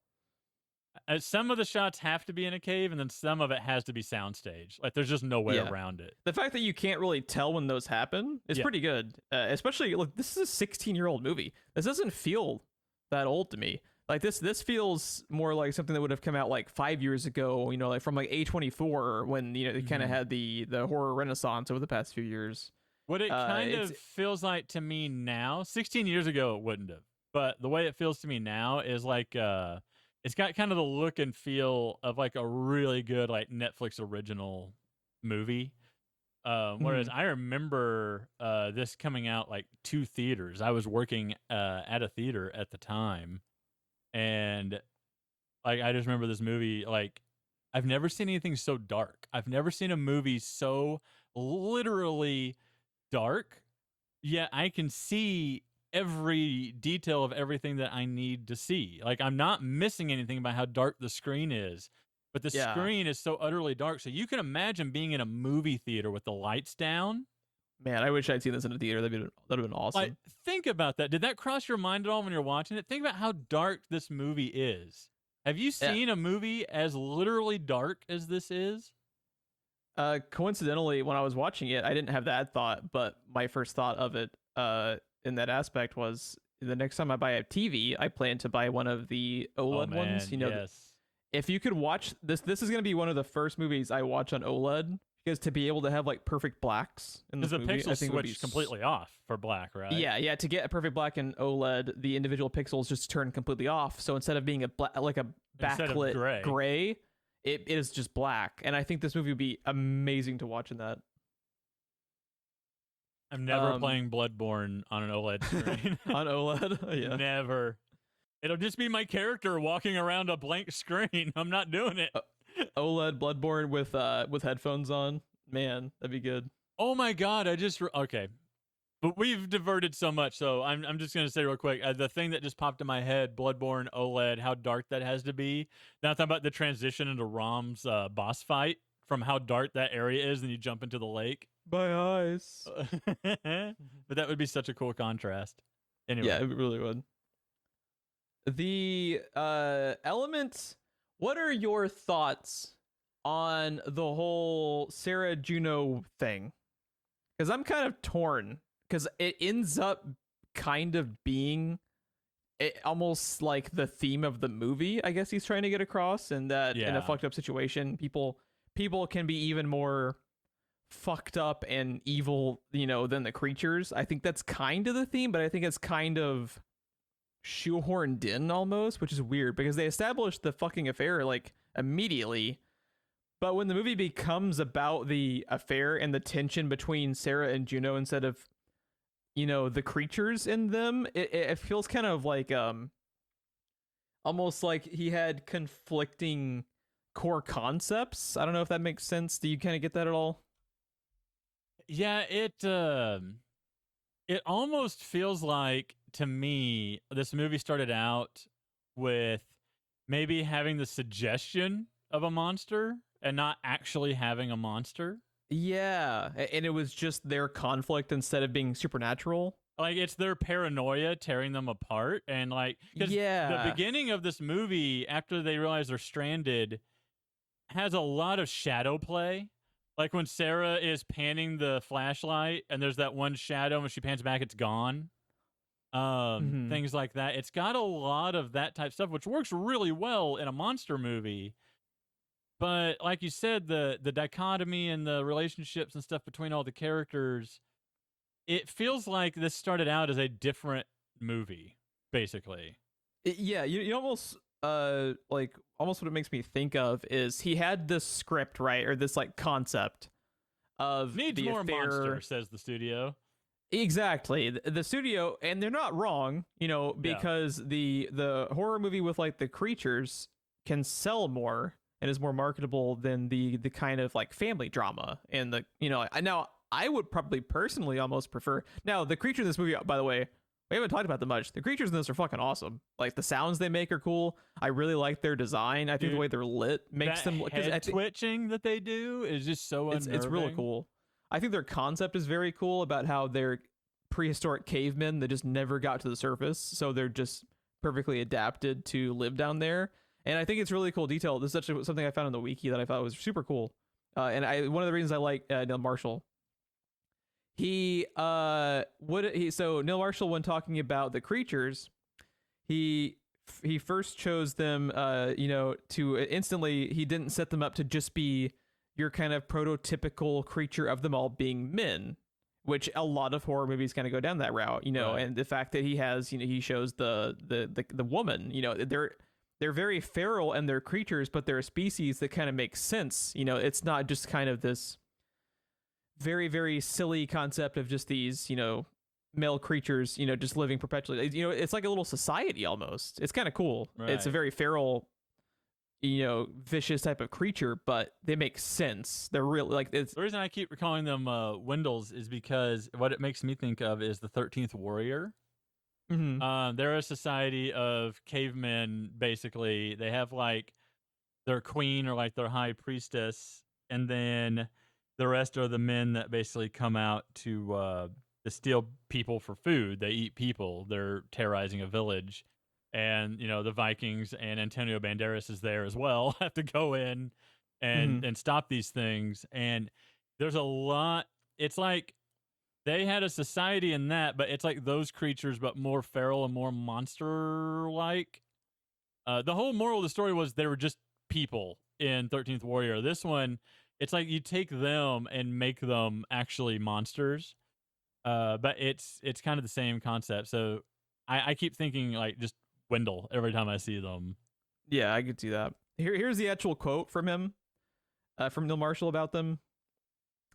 Some of the shots have to be in a cave, and then some of it has to be soundstage. Like there's just no way Yeah. around it. The fact that you can't really tell when those happen is Yeah. pretty good. Especially look, this is a 16-year-old movie. This doesn't feel that old to me. Like this feels more like something that would have come out like 5 years ago, like from like A24 when they kind of had the horror renaissance over the past few years. What it kind of feels like to me now, 16 years ago it wouldn't have. But the way it feels to me now is like it's got kind of the look and feel of like a really good like Netflix original movie. Whereas I remember this coming out like 2 theaters. I was working at a theater at the time. And like I just remember this movie, like I've never seen anything so dark. I've never seen a movie so literally dark, yet I can see every detail of everything that I need to see. Like I'm not missing anything about how dark the screen is, but the screen is so utterly dark. So you can imagine being in a movie theater with the lights down. Man, I wish I'd seen this in a theater. That'd have been awesome. Like, think about that. Did that cross your mind at all when you're watching it? Think about how dark this movie is. Have you seen a movie as literally dark as this is? Coincidentally, when I was watching it, I didn't have that thought, but my first thought of it in that aspect was the next time I buy a TV, I plan to buy one of the OLED ones. Yes. If you could watch this is going to be one of the first movies I watch on OLED. Because to be able to have like perfect blacks in this movie, pixels I think switch completely off for black, right? Yeah. To get a perfect black in OLED, the individual pixels just turn completely off. So instead of being a backlit gray, it is just black. And I think this movie would be amazing to watch in that. I'm never playing Bloodborne on an OLED screen. On OLED, yeah. Never. It'll just be my character walking around a blank screen. I'm not doing it. OLED Bloodborne with headphones on, man, that'd be good. Oh my god, okay, but we've diverted so much, so I'm just gonna say real quick, the thing that just popped in my head, Bloodborne OLED, how dark that has to be. Now I'm talking about the transition into Rom's boss fight from how dark that area is, and you jump into the lake. My eyes. But that would be such a cool contrast. Anyway, yeah, it really would. The elements. What are your thoughts on the whole Sarah Juno thing? Because I'm kind of torn. Because it ends up kind of being almost like the theme of the movie, I guess he's trying to get across. And that in a fucked up situation, people can be even more fucked up and evil, than the creatures. I think that's kind of the theme, but I think it's kind of shoehorned in almost, which is weird because they established the fucking affair like immediately, but when the movie becomes about the affair and the tension between Sarah and Juno instead of the creatures in them, it feels kind of like almost like he had conflicting core concepts. I don't know if that makes sense. Do you kind of get that at all? Yeah, it almost feels like, to me, this movie started out with maybe having the suggestion of a monster and not actually having a monster. Yeah, and it was just their conflict instead of being supernatural. Like, it's their paranoia tearing them apart. And, like, because the beginning of this movie, after they realize they're stranded, has a lot of shadow play. Like, when Sarah is panning the flashlight and there's that one shadow, and when she pans back, it's gone. Things like that. It's got a lot of that type stuff, which works really well in a monster movie. But like you said, the dichotomy and the relationships and stuff between all the characters, it feels like this started out as a different movie, basically. You almost almost what it makes me think of is he had this script, right, or this like concept of needs the more affair. Monster, says the studio. Exactly. The studio, and they're not wrong, because the horror movie with like the creatures can sell more and is more marketable than the kind of like family drama. And now I would probably personally almost prefer. Now the creatures in this movie, by the way, we haven't talked about them much. The creatures in this are fucking awesome. Like the sounds they make are cool. I really like their design. I think the way they're lit makes them head twitching that they do is just so unnerving. It's really cool. I think their concept is very cool about how they're prehistoric cavemen that just never got to the surface, so they're just perfectly adapted to live down there. And I think it's really cool detail. This is something I found in the wiki that I thought was super cool. And one of the reasons I like Neil Marshall. So Neil Marshall, when talking about the creatures, he first chose them, to instantly, he didn't set them up to just be your kind of prototypical creature of them all being men, which a lot of horror movies kind of go down that route, right. And the fact that he has, he shows the woman, they're very feral and they're creatures, but they're a species that kind of makes sense. It's not just kind of this very, very silly concept of just these, male creatures, just living perpetually. It's like a little society almost. It's kind of cool. Right. It's a very feral, vicious type of creature, but they make sense. They're real. Like it's the reason I keep calling them Wendels is because what it makes me think of is the 13th Warrior. Mm-hmm. They're a society of cavemen. Basically, they have like their queen or like their high priestess, and then the rest are the men that basically come out to steal people for food. They eat people. They're terrorizing a village. And, the Vikings and Antonio Banderas is there as well, have to go in and stop these things. And there's a lot. It's like they had a society in that, but it's like those creatures, but more feral and more monster-like. The whole moral of the story was they were just people in 13th Warrior. This one, it's like you take them and make them actually monsters, but it's kind of the same concept. So I keep thinking like just Wendell every time I see them. Yeah, I could see that. Here's the actual quote from him, from Neil Marshall about them,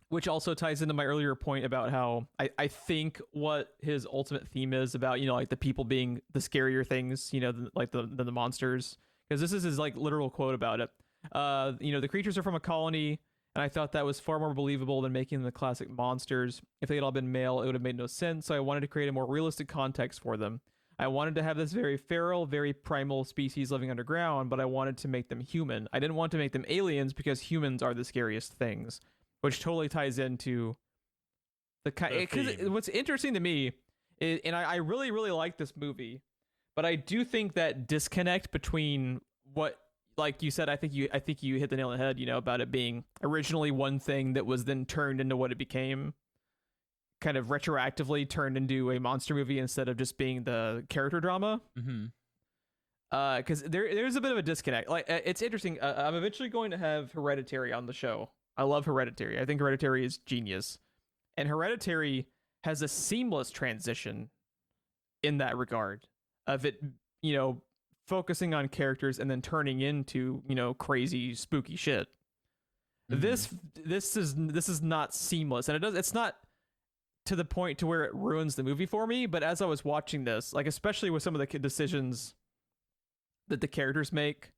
which also ties into my earlier point about how I think what his ultimate theme is about, like the people being the scarier things, like the monsters, because this is his like literal quote about it. The creatures are from a colony, and I thought that was far more believable than making them the classic monsters. If they had all been male, it would have made no sense, so I wanted to create a more realistic context for them. I wanted to have this very feral, very primal species living underground, but I wanted to make them human. I didn't want to make them aliens because humans are the scariest things, which totally ties into the kind. Because what's interesting to me is, and I really, really like this movie, but I do think that disconnect between what, like you said, I think you hit the nail on the head, about it being originally one thing that was then turned into what it became, kind of retroactively turned into a monster movie instead of just being the character drama. Because there's a bit of a disconnect. Like it's interesting. I'm eventually going to have Hereditary on the show. I love Hereditary. I think Hereditary is genius, and Hereditary has a seamless transition in that regard of it, focusing on characters and then turning into, crazy spooky shit. This is not seamless, and it's not to the point to where it ruins the movie for me. But as I was watching this, like especially with some of the decisions that the characters make,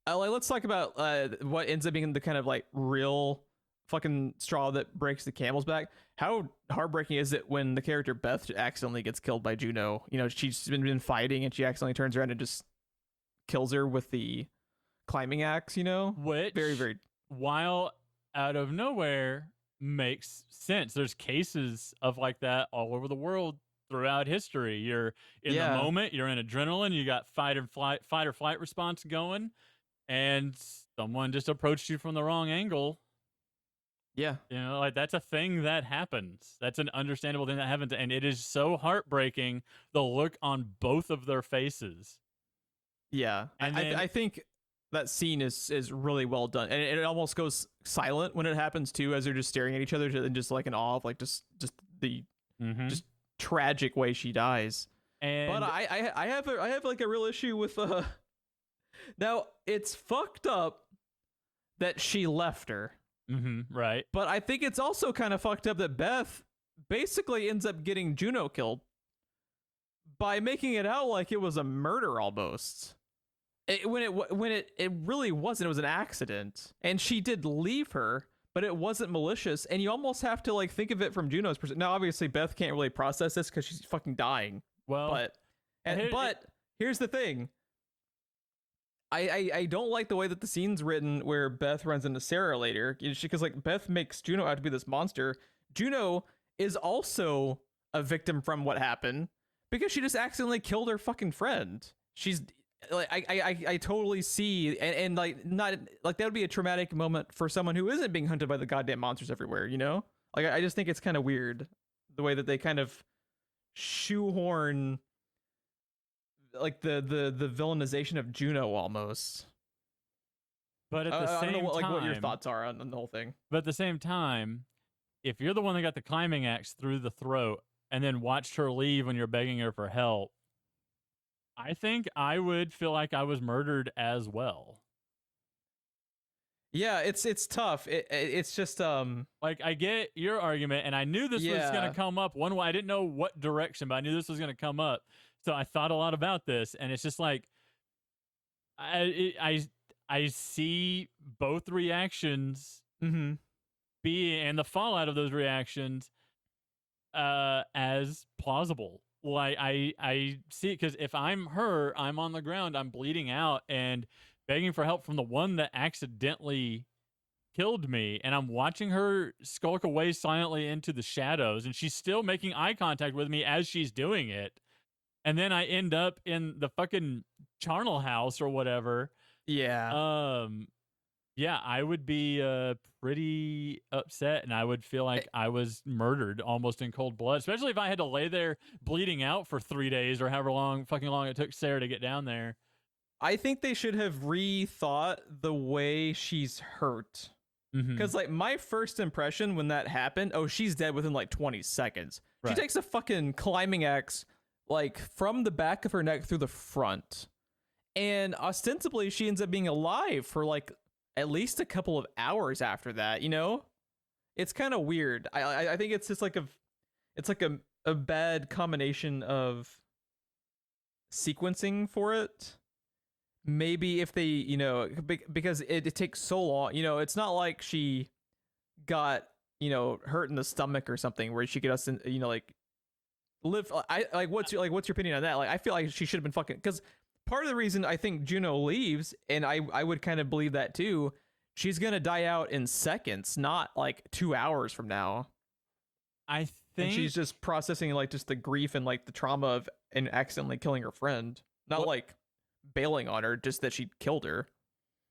let's talk about what ends up being the kind of like real fucking straw that breaks the camel's back. How heartbreaking is it when the character Beth accidentally gets killed by Juno? She's been fighting and she accidentally turns around and just kills her with the climbing axe, Which, very, very, while out of nowhere, makes sense. There's cases of like that all over the world throughout history. You're in the moment, you're in adrenaline, you got fight or flight response going, and someone just approached you from the wrong angle. Yeah. Like that's a thing that happens. That's an understandable thing that happens, and it is so heartbreaking, the look on both of their faces. Yeah. And I think that scene is really well done, and it almost goes silent when it happens too, as they're just staring at each other and just like in awe of like just the just tragic way she dies. And but I have like a real issue with now it's fucked up that she left her. Right. But I think it's also kind of fucked up that Beth basically ends up getting Juno killed by making it out like it was a murder almost. When it really wasn't. It was an accident, and she did leave her, but it wasn't malicious. And you almost have to like think of it from Juno's perspective. Now, obviously, Beth can't really process this because she's fucking dying. Well, But here's the thing. I don't like the way that the scene's written where Beth runs into Sarah later, because like Beth makes Juno out to be this monster. Juno is also a victim from what happened because she just accidentally killed her fucking friend. She's like I totally see and like not like that would be a traumatic moment for someone who isn't being hunted by the goddamn monsters everywhere, you know? Like I just think it's kind of weird the way that they kind of shoehorn like the villainization of Juno almost. But at the same I don't know time, like what your thoughts are on the whole thing. But at the same time, if you're the one that got the climbing axe through the throat and then watched her leave when you're begging her for help, I think I would feel like I was murdered as well. Yeah, it's tough. It's just like I get your argument, and I knew this was going to come up one way. I didn't know what direction, but I knew this was going to come up. So I thought a lot about this, and it's just like I see both reactions and the fallout of those reactions as plausible. Like I see it because if I'm her, I'm on the ground, I'm bleeding out and begging for help from the one that accidentally killed me, and I'm watching her skulk away silently into the shadows, and she's still making eye contact with me as she's doing it. And then I end up in the fucking charnel house or whatever. Yeah. Yeah, I would be pretty upset, and I would feel like I was murdered almost in cold blood, especially if I had to lay there bleeding out for 3 days or however long it took Sarah to get down there. I think they should have rethought the way she's hurt. Because like my first impression when that happened, oh, she's dead within like 20 seconds. Right. She takes a fucking climbing axe like from the back of her neck through the front. And ostensibly she ends up being alive for like at least a couple of hours after that, you know? It's kind of weird. I think it's just like a bad combination of sequencing for it. Maybe if they, you know, because it takes so long, you know, it's not like she got, you know, hurt in the stomach or something where she could, you know, like live. What's your opinion on that? Like, I feel like she should have been fucking, because part of the reason I think Juno leaves, and I would kind of believe that too, she's going to die out in seconds, not like 2 hours from now. I think and she's just processing like just the grief and like the trauma of and accidentally killing her friend. Not like bailing on her, just that she killed her.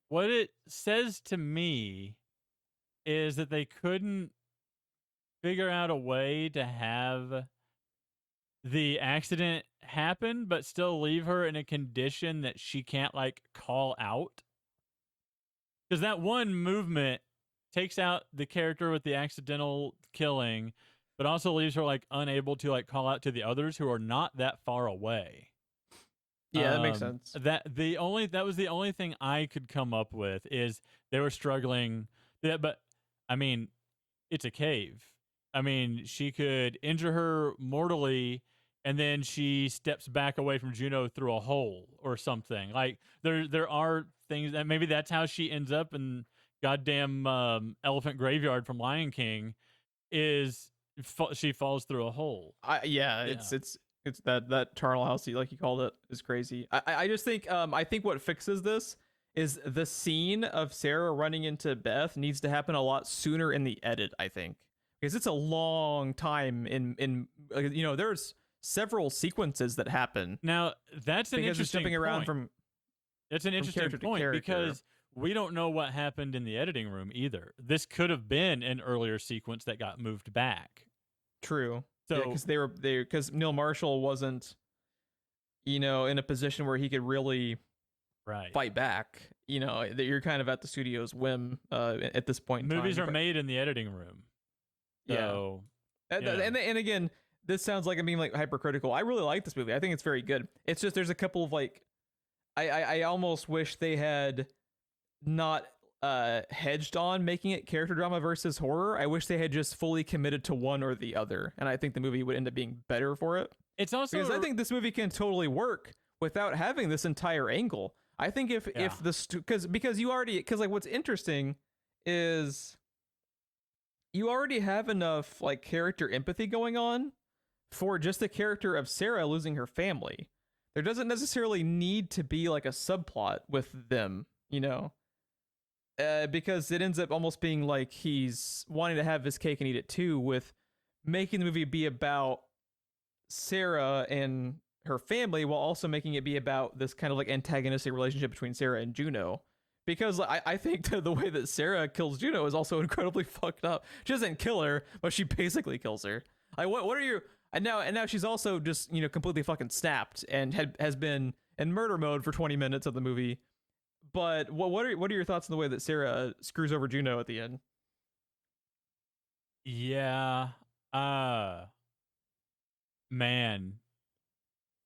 What it says to me is that they couldn't figure out a way to have the accident happen but still leave her in a condition that she can't like call out, because that one movement takes out the character with the accidental killing but also leaves her like unable to like call out to the others who are not that far away. Yeah, that makes sense. That was the only thing I could come up with is they were struggling. But I mean, it's a cave. I mean, she could injure her mortally, and then she steps back away from Juno through a hole or something. Like there are things that maybe that's how she ends up in goddamn Elephant Graveyard from Lion King. Is she falls through a hole? It's that charnel house, like you called it, is crazy. I just think I think what fixes this is the scene of Sarah running into Beth needs to happen a lot sooner in the edit, I think, because it's a long time in you know, there's several sequences that happen. Now that's an interesting jumping around point. That's an interesting point because we don't know what happened in the editing room either. This could have been an earlier sequence that got moved back. True. So because Neil Marshall wasn't, you know, in a position where he could really fight back. You know, that you're kind of at the studio's whim at this point. Movies are made in the editing room. So, and again, this sounds like I'm being like hypercritical. I really like this movie. I think it's very good. It's just there's a couple of like, I almost wish they had not hedged on making it character drama versus horror. I wish they had just fully committed to one or the other, and I think the movie would end up being better for it. It's also because I think this movie can totally work without having this entire angle. I think if the because like what's interesting is you already have enough like character empathy going on for just the character of Sarah losing her family. There doesn't necessarily need to be like a subplot with them, because it ends up almost being like he's wanting to have his cake and eat it too, with making the movie be about Sarah and her family while also making it be about this kind of like antagonistic relationship between Sarah and Juno. Because I think that the way that Sarah kills Juno is also incredibly fucked up. She doesn't kill her, but she basically kills her. Like, what are you? And now she's also just completely fucking snapped and has been in murder mode for 20 minutes of the movie. But what are your thoughts on the way that Sarah screws over Juno at the end? Yeah. Man.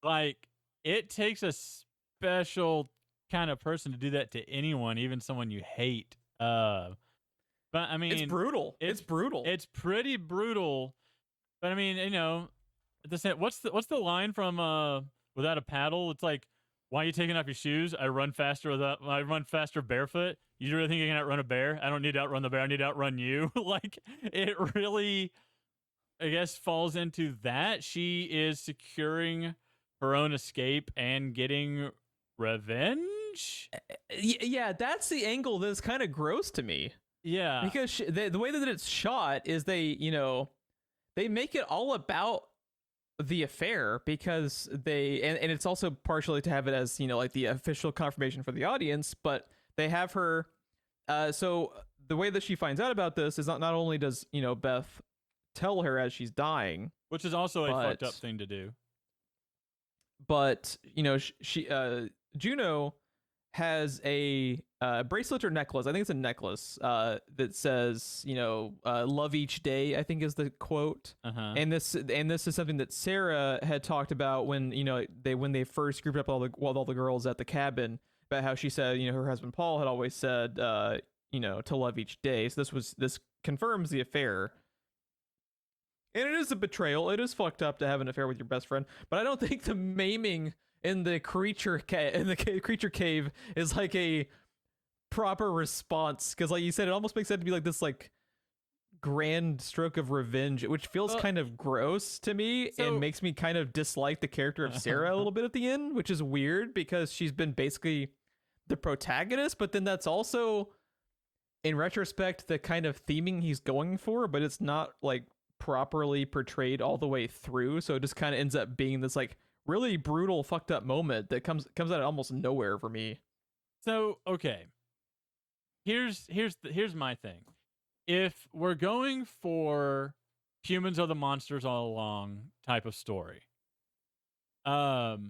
Like, it takes a special kind of person to do that to anyone, even someone you hate. But I mean, it's brutal. It's brutal. It's pretty brutal. But I mean, what's the line from Without a Paddle? It's like, why are you taking off your shoes? I run faster barefoot. You really think you can outrun a bear? I don't need to outrun the bear. I need to outrun you. Like, it really, I guess, falls into that. She is securing her own escape and getting revenge. Yeah, that's the angle that's kind of gross to me. Yeah, because the way that it's shot is they make it all about the affair, because and it's also partially to have it as like the official confirmation for the audience, but they have her so the way that she finds out about this is not only does Beth tell her as she's dying, which is also a fucked up thing to do, but she Juno has a bracelet or necklace. I think it's a necklace that says, "Love each day," I think is the quote. Uh-huh. And this is something that Sarah had talked about when they first grouped up all the girls at the cabin, about how she said her husband Paul had always said to love each day. So this confirms the affair. And it is a betrayal. It is fucked up to have an affair with your best friend, but I don't think the maiming in the creature cave is like a proper response, because like you said, it almost makes it to be like this like grand stroke of revenge, which feels kind of gross to me, and makes me kind of dislike the character of Sarah a little bit at the end, which is weird because she's been basically the protagonist, but then that's also in retrospect the kind of theming he's going for, but it's not like properly portrayed all the way through, so it just kind of ends up being this like really brutal fucked up moment that comes out of almost nowhere for me. So okay, here's my thing. If we're going for humans are the monsters all along type of story, the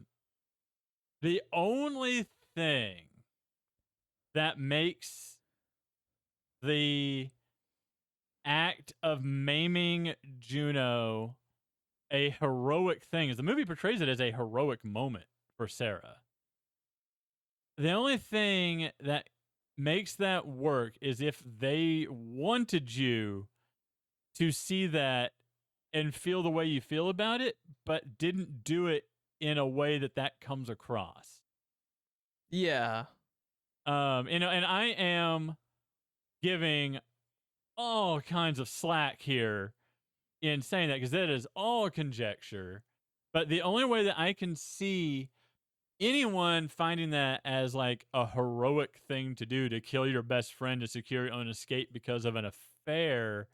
only thing that makes the act of maiming Juno a heroic thing is the movie portrays it as a heroic moment for Sarah. The only thing that makes that work is if they wanted you to see that and feel the way you feel about it, but didn't do it in a way that comes across. Yeah. And I am giving all kinds of slack here in saying that, because that is all conjecture. But the only way that I can see anyone finding that as like a heroic thing to do, to kill your best friend to secure your own escape because of an affair,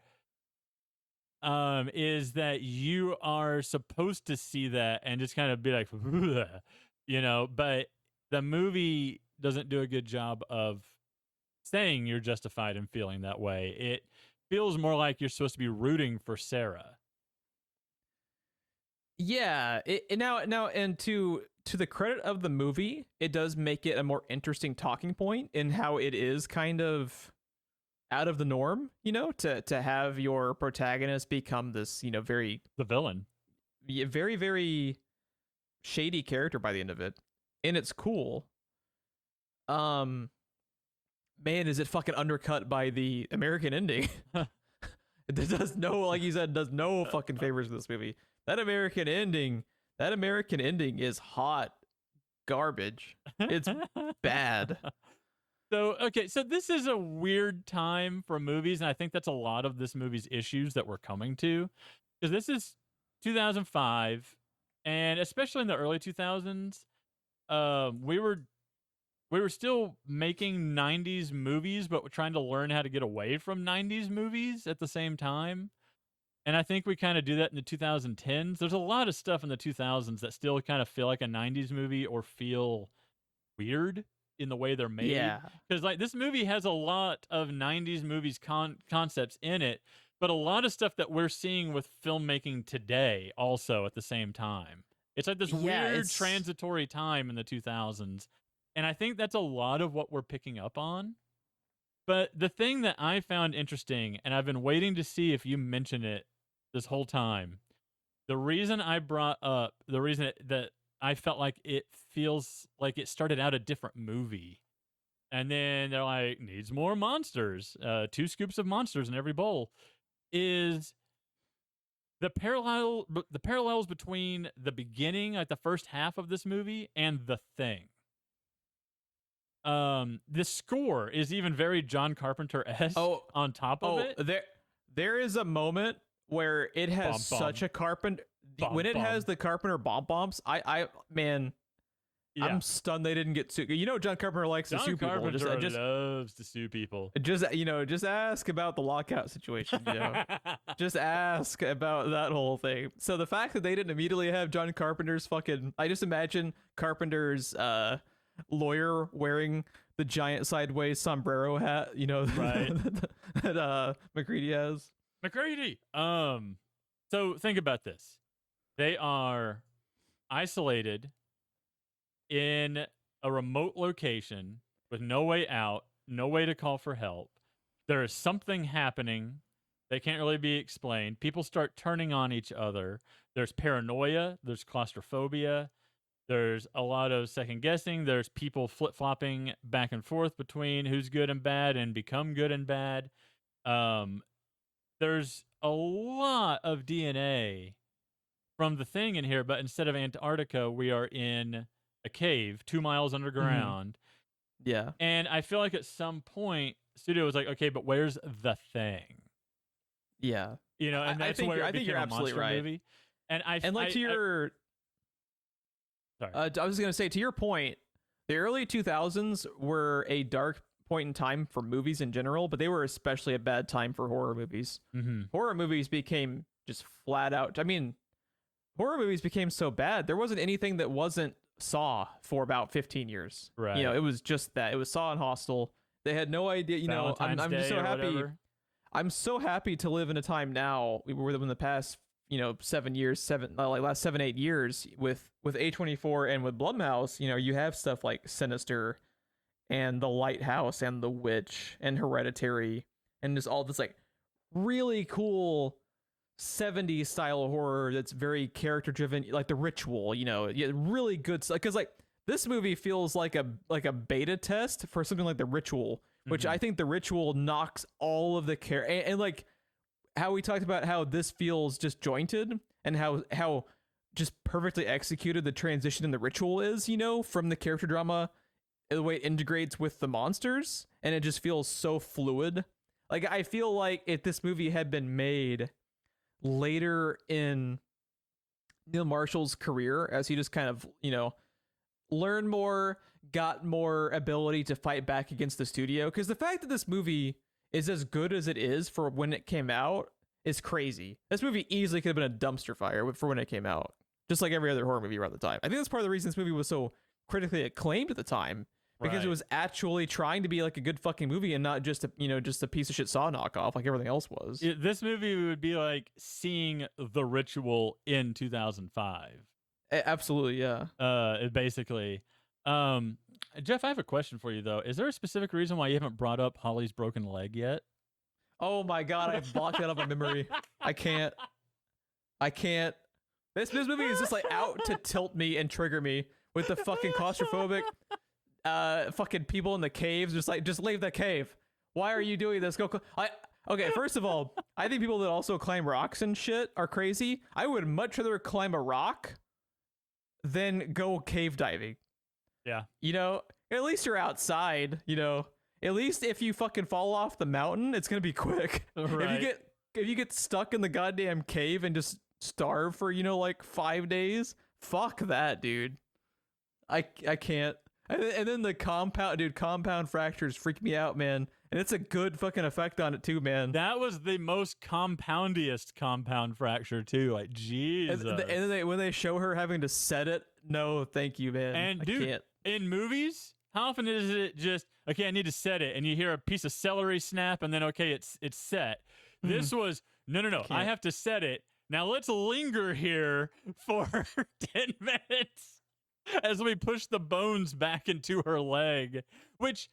is that you are supposed to see that and just kind of be like, but the movie doesn't do a good job of saying you're justified in feeling that way. It feels more like you're supposed to be rooting for Sarah. Yeah, and to the credit of the movie, it does make it a more interesting talking point in how it is kind of out of the norm, to have your protagonist become this, very the villain, very, very shady character by the end of it, and it's cool. Man, is it fucking undercut by the American ending? It does no, like you said, does no fucking favors in this movie. That American ending is hot garbage. It's bad. So this is a weird time for movies, and I think that's a lot of this movie's issues that we're coming to, because this is 2005, and especially in the early 2000s, we were still making 90s movies, but we're trying to learn how to get away from 90s movies at the same time. And I think we kind of do that in the 2010s. There's a lot of stuff in the 2000s that still kind of feel like a 90s movie or feel weird in the way they're made. Yeah. Because like this movie has a lot of 90s movies concepts in it, but a lot of stuff that we're seeing with filmmaking today also at the same time. It's like this weird transitory time in the 2000s. And I think that's a lot of what we're picking up on. But the thing that I found interesting, and I've been waiting to see if you mention it this whole time, the reason I brought up, the reason that I felt like it feels like it started out a different movie. And then they're like, needs more monsters, 2 scoops of monsters in every bowl, is the parallels between the beginning, like the first half of this movie, and The Thing. The score is even very John Carpenter-esque on top of it. There is a moment where it has such a Carpenter when it has the Carpenter bomb bombs. I'm stunned they didn't get sued. You know, John Carpenter likes to sue people. John Carpenter loves to sue people. Just ask about the lockout situation. Just ask about that whole thing. So the fact that they didn't immediately have John Carpenter's I just imagine Carpenter's lawyer wearing the giant sideways sombrero hat, right? that McCready has. McCready. So think about this. They are isolated in a remote location with no way out, no way to call for help. There is something happening that can't really be explained. People start turning on each other. There's paranoia. There's claustrophobia. There's a lot of second guessing. There's people flip-flopping back and forth between who's good and bad and become good and bad. There's a lot of DNA from The Thing in here, but instead of Antarctica, we are in a cave 2 miles underground. Mm-hmm. Yeah. And I feel like at some point, studio was like, okay, but where's The Thing? Yeah. And that's where I think you're absolutely right. Movie. Sorry. I was going to say, to your point, the early 2000s were a dark point in time for movies in general, but they were especially a bad time for horror movies. Mm-hmm. Horror movies became just flat out. I mean, horror movies became so bad, there wasn't anything that wasn't Saw for about 15 years. Right. It was just that. It was Saw and Hostel. They had no idea. I'm just so happy. Whatever. I'm so happy to live in a time now. We were in the past 7 years, last 7-8 years with A24 and with Blumhouse, you have stuff like Sinister and The Lighthouse and The Witch and Hereditary and just all this like really cool 70s style of horror that's very character driven, like The Ritual, really good stuff. Because like this movie feels like a beta test for something like The Ritual, which I think The Ritual knocks all of the and like how we talked about how this feels disjointed and how just perfectly executed the transition in The Ritual is, from the character drama, the way it integrates with the monsters, and it just feels so fluid. Like I feel like if this movie had been made later in Neil Marshall's career, as he just kind of, learned more, got more ability to fight back against the studio, because the fact that this movie is as good as it is for when it came out is crazy. This movie easily could have been a dumpster fire for when it came out, just like every other horror movie around the time. I think that's part of the reason this movie was so critically acclaimed at the time, because it was actually trying to be like a good fucking movie and not just a piece of shit Saw knockoff like everything else was. This movie would be like seeing The Ritual in 2005. Absolutely, yeah. Basically. Jeff, I have a question for you, though. Is there a specific reason why you haven't brought up Holly's broken leg yet? Oh my god, I've blocked that out of my memory. I can't. This movie is just like out to tilt me and trigger me with the fucking claustrophobic fucking people in the caves. Just leave the cave. Why are you doing this? Okay, first of all, I think people that also climb rocks and shit are crazy. I would much rather climb a rock than go cave diving. Yeah. At least you're outside, At least if you fucking fall off the mountain, it's going to be quick. Right. If you get stuck in the goddamn cave and just starve for, like 5 days. Fuck that, dude. I can't. And then the compound fractures freak me out, man. And it's a good fucking effect on it too, man. That was the most compoundiest compound fracture too. Like Jesus. And then when they show her having to set it, no, thank you, man. And I dude, can't. in movies, how often is it just okay? I need to set it, and you hear a piece of celery snap, and then okay, it's set. This was no. I have to set it. Now let's linger here for 10 minutes as we push the bones back into her leg, which,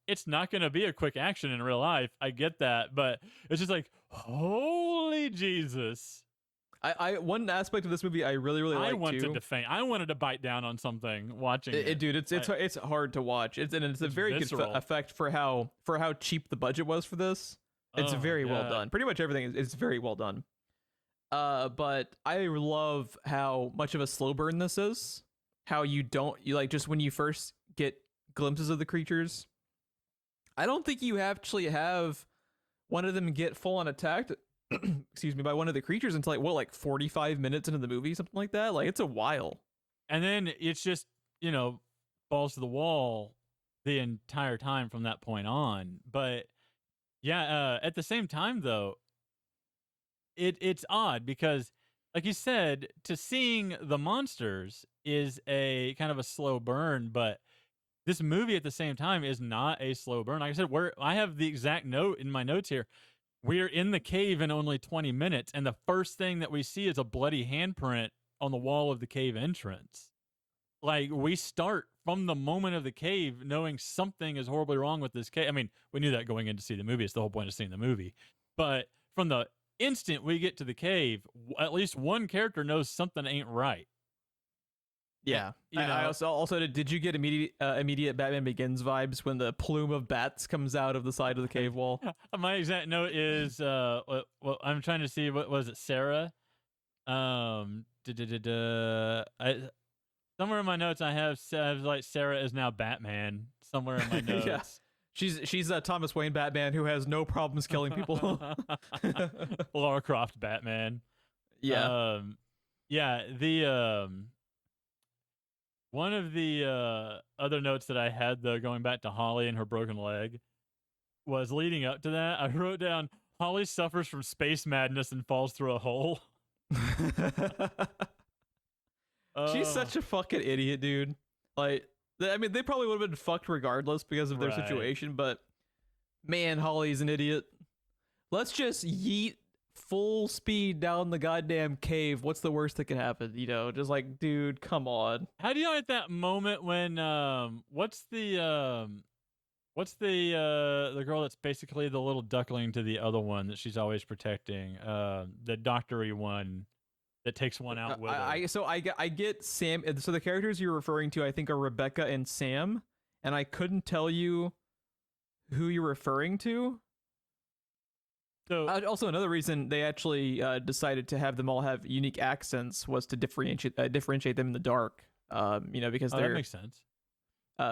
it's not going to be a quick action in real life. I get that, but it's just like, holy Jesus. I one aspect of this movie I really like I wanted too. to faint. I wanted to bite down on something watching it. Dude, it's hard to watch. It's a very visceral. good effect for how cheap the budget was for this. It's very well done. Pretty much everything is very well done. But I love how much of a slow burn this is. How you like just when you first get glimpses of the creatures. I don't think you actually have one of them get full on attacked, excuse me, by one of the creatures until like 45 minutes into the movie, something like that. Like, it's a while. And then it's just, balls to the wall the entire time from that point on. But yeah, at the same time though, it's odd because, like you said, to seeing the monsters is a kind of a slow burn, but this movie at the same time is not a slow burn. Like I said, I have the exact note in my notes here. We're in the cave in only 20 minutes, and the first thing that we see is a bloody handprint on the wall of the cave entrance. Like, we start from the moment of the cave knowing something is horribly wrong with this cave. I mean, we knew that going in to see the movie. It's the whole point of seeing the movie. But from the instant we get to the cave, at least one character knows something ain't right. Yeah. I also did you get immediate Batman Begins vibes when the plume of bats comes out of the side of the cave wall? My exact note is well, I'm trying to see, what was it, Sarah? Somewhere in my notes I have like Sarah is now Batman somewhere in my notes. Yeah. She's a Thomas Wayne Batman who has no problems killing people. Lara Croft Batman. Yeah. The one of the other notes that I had, though, going back to Holly and her broken leg, was leading up to that. I wrote down, Holly suffers from space madness and falls through a hole. She's such a fucking idiot, dude. Like, I mean, they probably would have been fucked regardless because of their situation, but man, Holly's an idiot. Let's just yeet full speed down the goddamn cave. What's the worst that could happen? Just like, dude, come on. How do you like that moment when what's the girl that's basically the little duckling to the other one that she's always protecting, the doctory one that takes one out with her? I get Sam. So the characters you're referring to, I think, are Rebecca and Sam, and I couldn't tell you who you're referring to. So also, another reason they actually decided to have them all have unique accents was to differentiate them in the dark. Because that makes sense.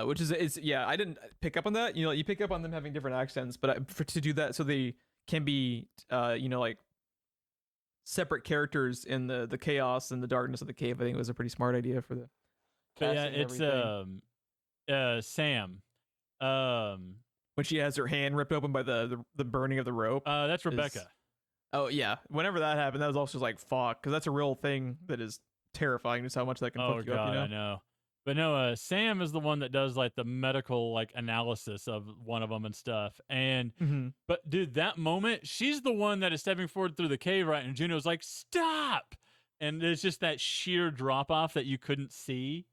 Which is yeah, I didn't pick up on that. You pick up on them having different accents, but to do that so they can be like separate characters in the chaos and the darkness of the cave, I think it was a pretty smart idea for the casting. Yeah, it's Sam. When she has her hand ripped open by the burning of the rope. That's Rebecca. Oh yeah, whenever that happened, that was also just like fuck, because that's a real thing that is terrifying. Just how much that can fuck you up. I know. But no, Sam is the one that does like the medical analysis of one of them and stuff. And but dude, that moment, she's the one that is stepping forward through the cave, right? And Juno's like, "Stop!" And there's just that sheer drop off that you couldn't see.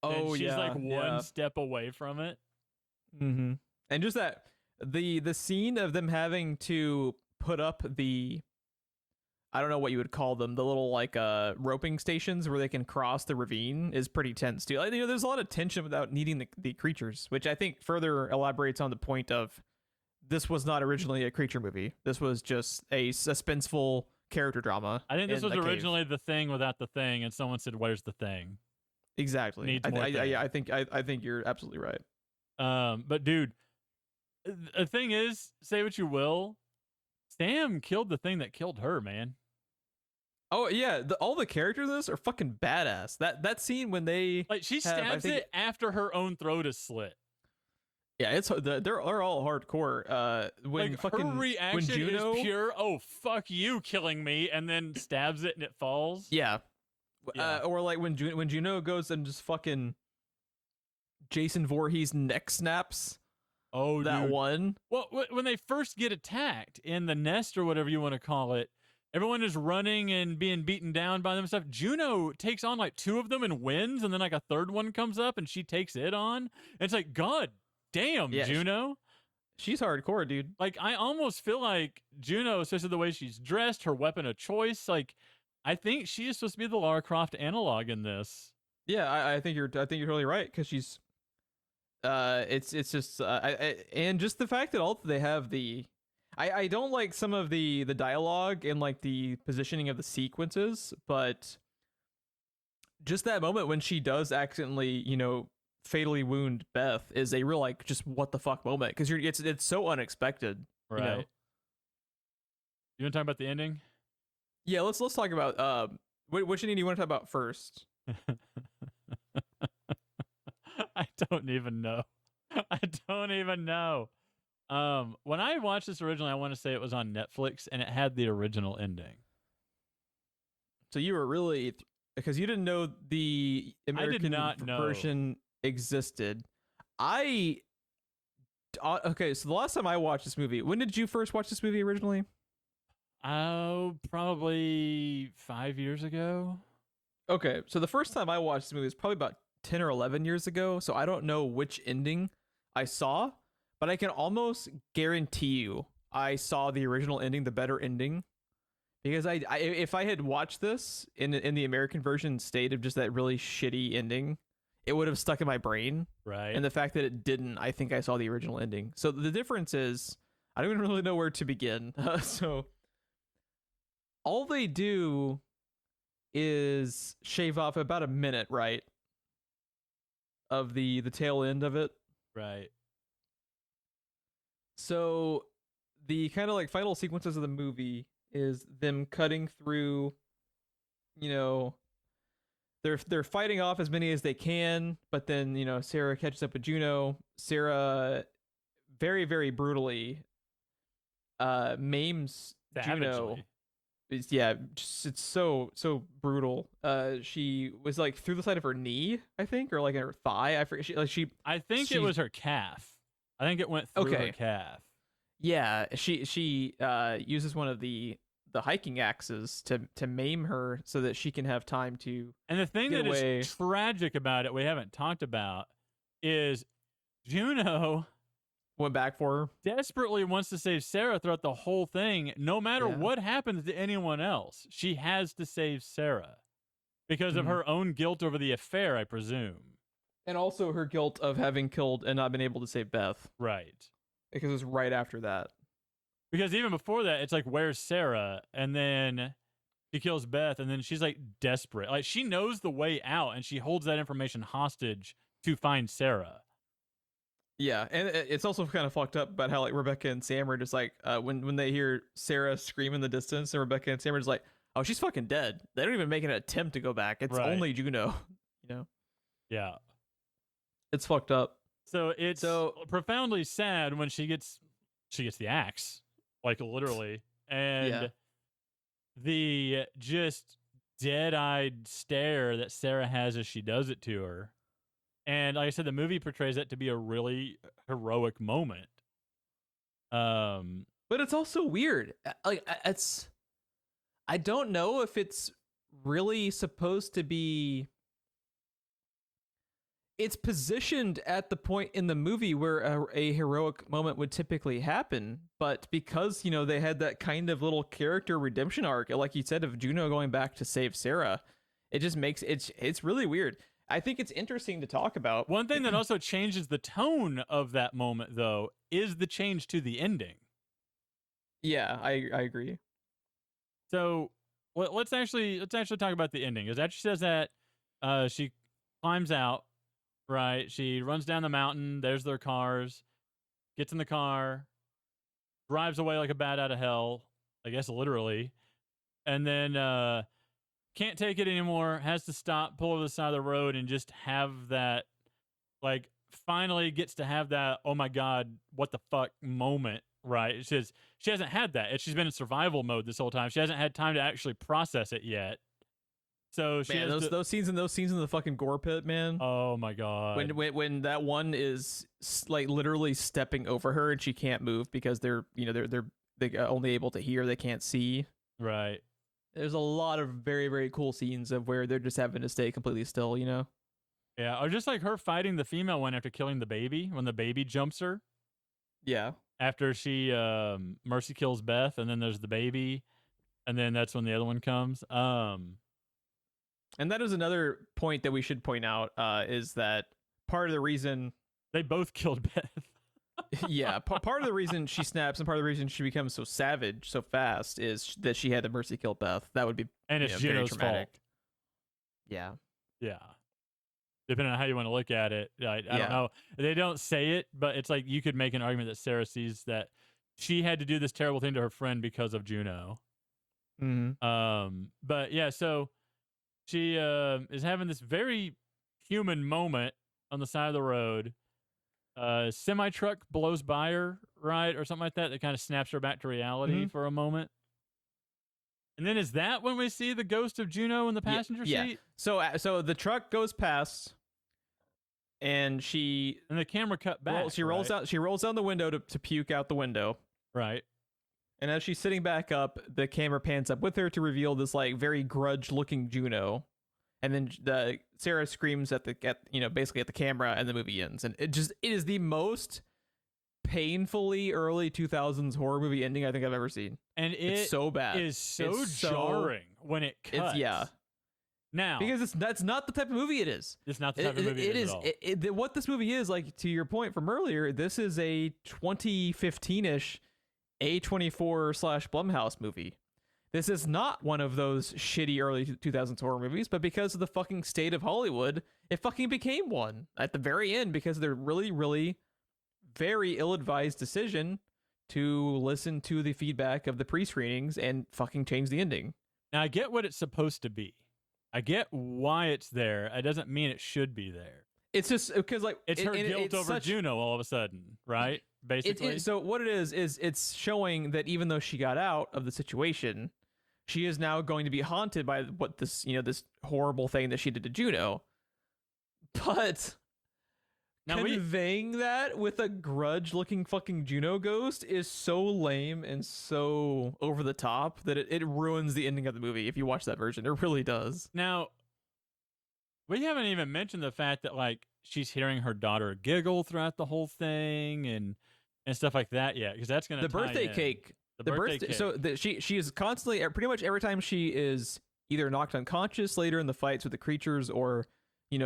Oh, and she's like one step away from it. Mm-hmm. And just that the scene of them having to put up the, I don't know what you would call them, the little roping stations where they can cross the ravine is pretty tense too. There's a lot of tension without needing the creatures, which I think further elaborates on the point of this was not originally a creature movie. This was just a suspenseful character drama. I think this was originally the thing without the thing, and someone said, "Where's the thing?" Exactly. I think you're absolutely right. But dude, the thing is, say what you will, Sam killed the thing that killed her, man. Oh yeah, all the characters in this are fucking badass. That scene when they Like she have, I stabs think, it after her own throat is slit. yeah, they're all hardcore. When Like her fucking when reaction is Juno, pure, "Oh fuck you, killing me," and then stabs it and it falls. yeah, Yeah. or like when Juno goes and just fucking Jason Voorhees neck snaps Oh, that dude. one. Well, when they first get attacked in the nest or whatever you want to call it, everyone is running and being beaten down by them and stuff. Juno takes on like two of them and wins, and then like a third one comes up and she takes it on. And it's like, God damn, Yeah, Juno. She's hardcore, dude. Like, I almost feel like Juno, especially the way she's dressed, her weapon of choice, like, I think she is supposed to be the Lara Croft analog in this. Yeah, I think you're totally right because she's it's just and just the fact that all they have I don't like some of the dialogue and like the positioning of the sequences, but just that moment when she does accidentally, fatally wound Beth is a real like just what the fuck moment because it's so unexpected. Right. You want to talk about the ending? Yeah, let's talk about which ending do you want to talk about first? I don't even know. I don't even know. When I watched this originally, I want to say it was on Netflix and it had the original ending. So you were really because you didn't know the American version existed. Okay, so the last time I watched this movie, when did you first watch this movie originally? Oh, probably 5 years ago. Okay, so the first time I watched this movie was probably about 10 or 11 years ago, so I don't know which ending I saw, but I can almost guarantee you I saw the original ending, the better ending, because if I had watched this in the American version instead of just that really shitty ending, it would have stuck in my brain. Right. And the fact that it didn't, I think I saw the original ending. So the difference is I don't even really know where to begin. So all they do is shave off about a minute, right, of the tail end of it. Right. So the kind of like final sequences of the movie is them cutting through, they're fighting off as many as they can, but then, Sarah catches up with Juno. Sarah very, very brutally maims Juno. It's so brutal. She was like through the side of her knee, I think, or like in her thigh. I forget. I think it was her calf. I think it went through her calf. Yeah, she uses one of the hiking axes to maim her so that she can have time to. And the thing that is tragic about it, we haven't talked about, is Juno went back for her. Desperately wants to save Sarah throughout the whole thing. No matter what happens to anyone else, she has to save Sarah because of her own guilt over the affair, I presume. And also her guilt of having killed and not been able to save Beth. Right. Because it was right after that. Because even before that, it's like, where's Sarah? And then she kills Beth, and then she's like desperate. Like she knows the way out, and she holds that information hostage to find Sarah. Yeah, and it's also kind of fucked up about how like Rebecca and Sam are just like when they hear Sarah scream in the distance, and Rebecca and Sam are just like, oh, she's fucking dead. They don't even make an attempt to go back. It's only Juno, Yeah. It's fucked up. So it's profoundly sad when she gets the axe, like literally, and the just dead-eyed stare that Sarah has as she does it to her. And like I said, the movie portrays that to be a really heroic moment. But it's also weird. Like I don't know if it's really supposed to be. It's positioned at the point in the movie where a heroic moment would typically happen, but because they had that kind of little character redemption arc, like you said, of Juno going back to save Sarah, it just makes it's really weird. I think it's interesting to talk about. One thing that also changes the tone of that moment, though, is the change to the ending. Yeah, I agree. So let's actually talk about the ending. Because after she says that, she climbs out. Right, she runs down the mountain. There's their cars. Gets in the car, drives away like a bat out of hell. I guess literally. And then can't take it anymore, has to stop, pull over the side of the road, and just have that, like, finally gets to have that, oh my God, what the fuck moment, right? It's just, she hasn't had that. She's been in survival mode this whole time. She hasn't had time to actually process it yet. So she has those scenes in the fucking gore pit, man. Oh my God. When that one is like literally stepping over her and she can't move because they're only able to hear, they can't see. Right. There's a lot of very, very cool scenes of where they're just having to stay completely still, you know? Yeah, or just like her fighting the female one after killing the baby, when the baby jumps her. Yeah. After she Mercy kills Beth, and then there's the baby, and then that's when the other one comes. And that is another point that we should point out, is that part of the reason they both killed Beth. Yeah, part of the reason she snaps and part of the reason she becomes so savage so fast is that she had to mercy kill Beth. That would be it's Juno's fault. Yeah. Yeah. Depending on how you want to look at it, I don't know. They don't say it, but it's like you could make an argument that Sarah sees that she had to do this terrible thing to her friend because of Juno. Mm-hmm. But yeah, so she is having this very human moment on the side of the road. Semi truck blows by her, right, or something like that. That kind of snaps her back to reality for a moment. And then is that when we see the ghost of Juno in the passenger seat? So the truck goes past, and the camera cut back. She rolls out. She rolls down the window to puke out the window. Right. And as she's sitting back up, the camera pans up with her to reveal this like very grudge-looking Juno. And then Sarah screams basically at the camera, and the movie ends. And it is the most painfully early 2000s horror movie ending I think I've ever seen. And it's so bad. It's so jarring when it cuts. Now, because that's not the type of movie it is. It's not the type of movie it is at all. What this movie is, like to your point from earlier, this is a 2015-ish A24/Blumhouse movie. This is not one of those shitty early 2000s horror movies, but because of the fucking state of Hollywood, it fucking became one at the very end because of their really, really very ill-advised decision to listen to the feedback of the pre-screenings and fucking change the ending. Now, I get what it's supposed to be. I get why it's there. It doesn't mean it should be there. It's just because like it's her guilt over Juno all of a sudden, right? Basically. So what it is it's showing that even though she got out of the situation, she is now going to be haunted by what this horrible thing that she did to Juno. But now conveying that with a grudge-looking fucking Juno ghost is so lame and so over the top that it ruins the ending of the movie if you watch that version. It really does. Now, we haven't even mentioned the fact that like she's hearing her daughter giggle throughout the whole thing and stuff like that yet, because that's going to the birthday cake. The birthday cake. So she is constantly, pretty much every time she is either knocked unconscious later in the fights with the creatures or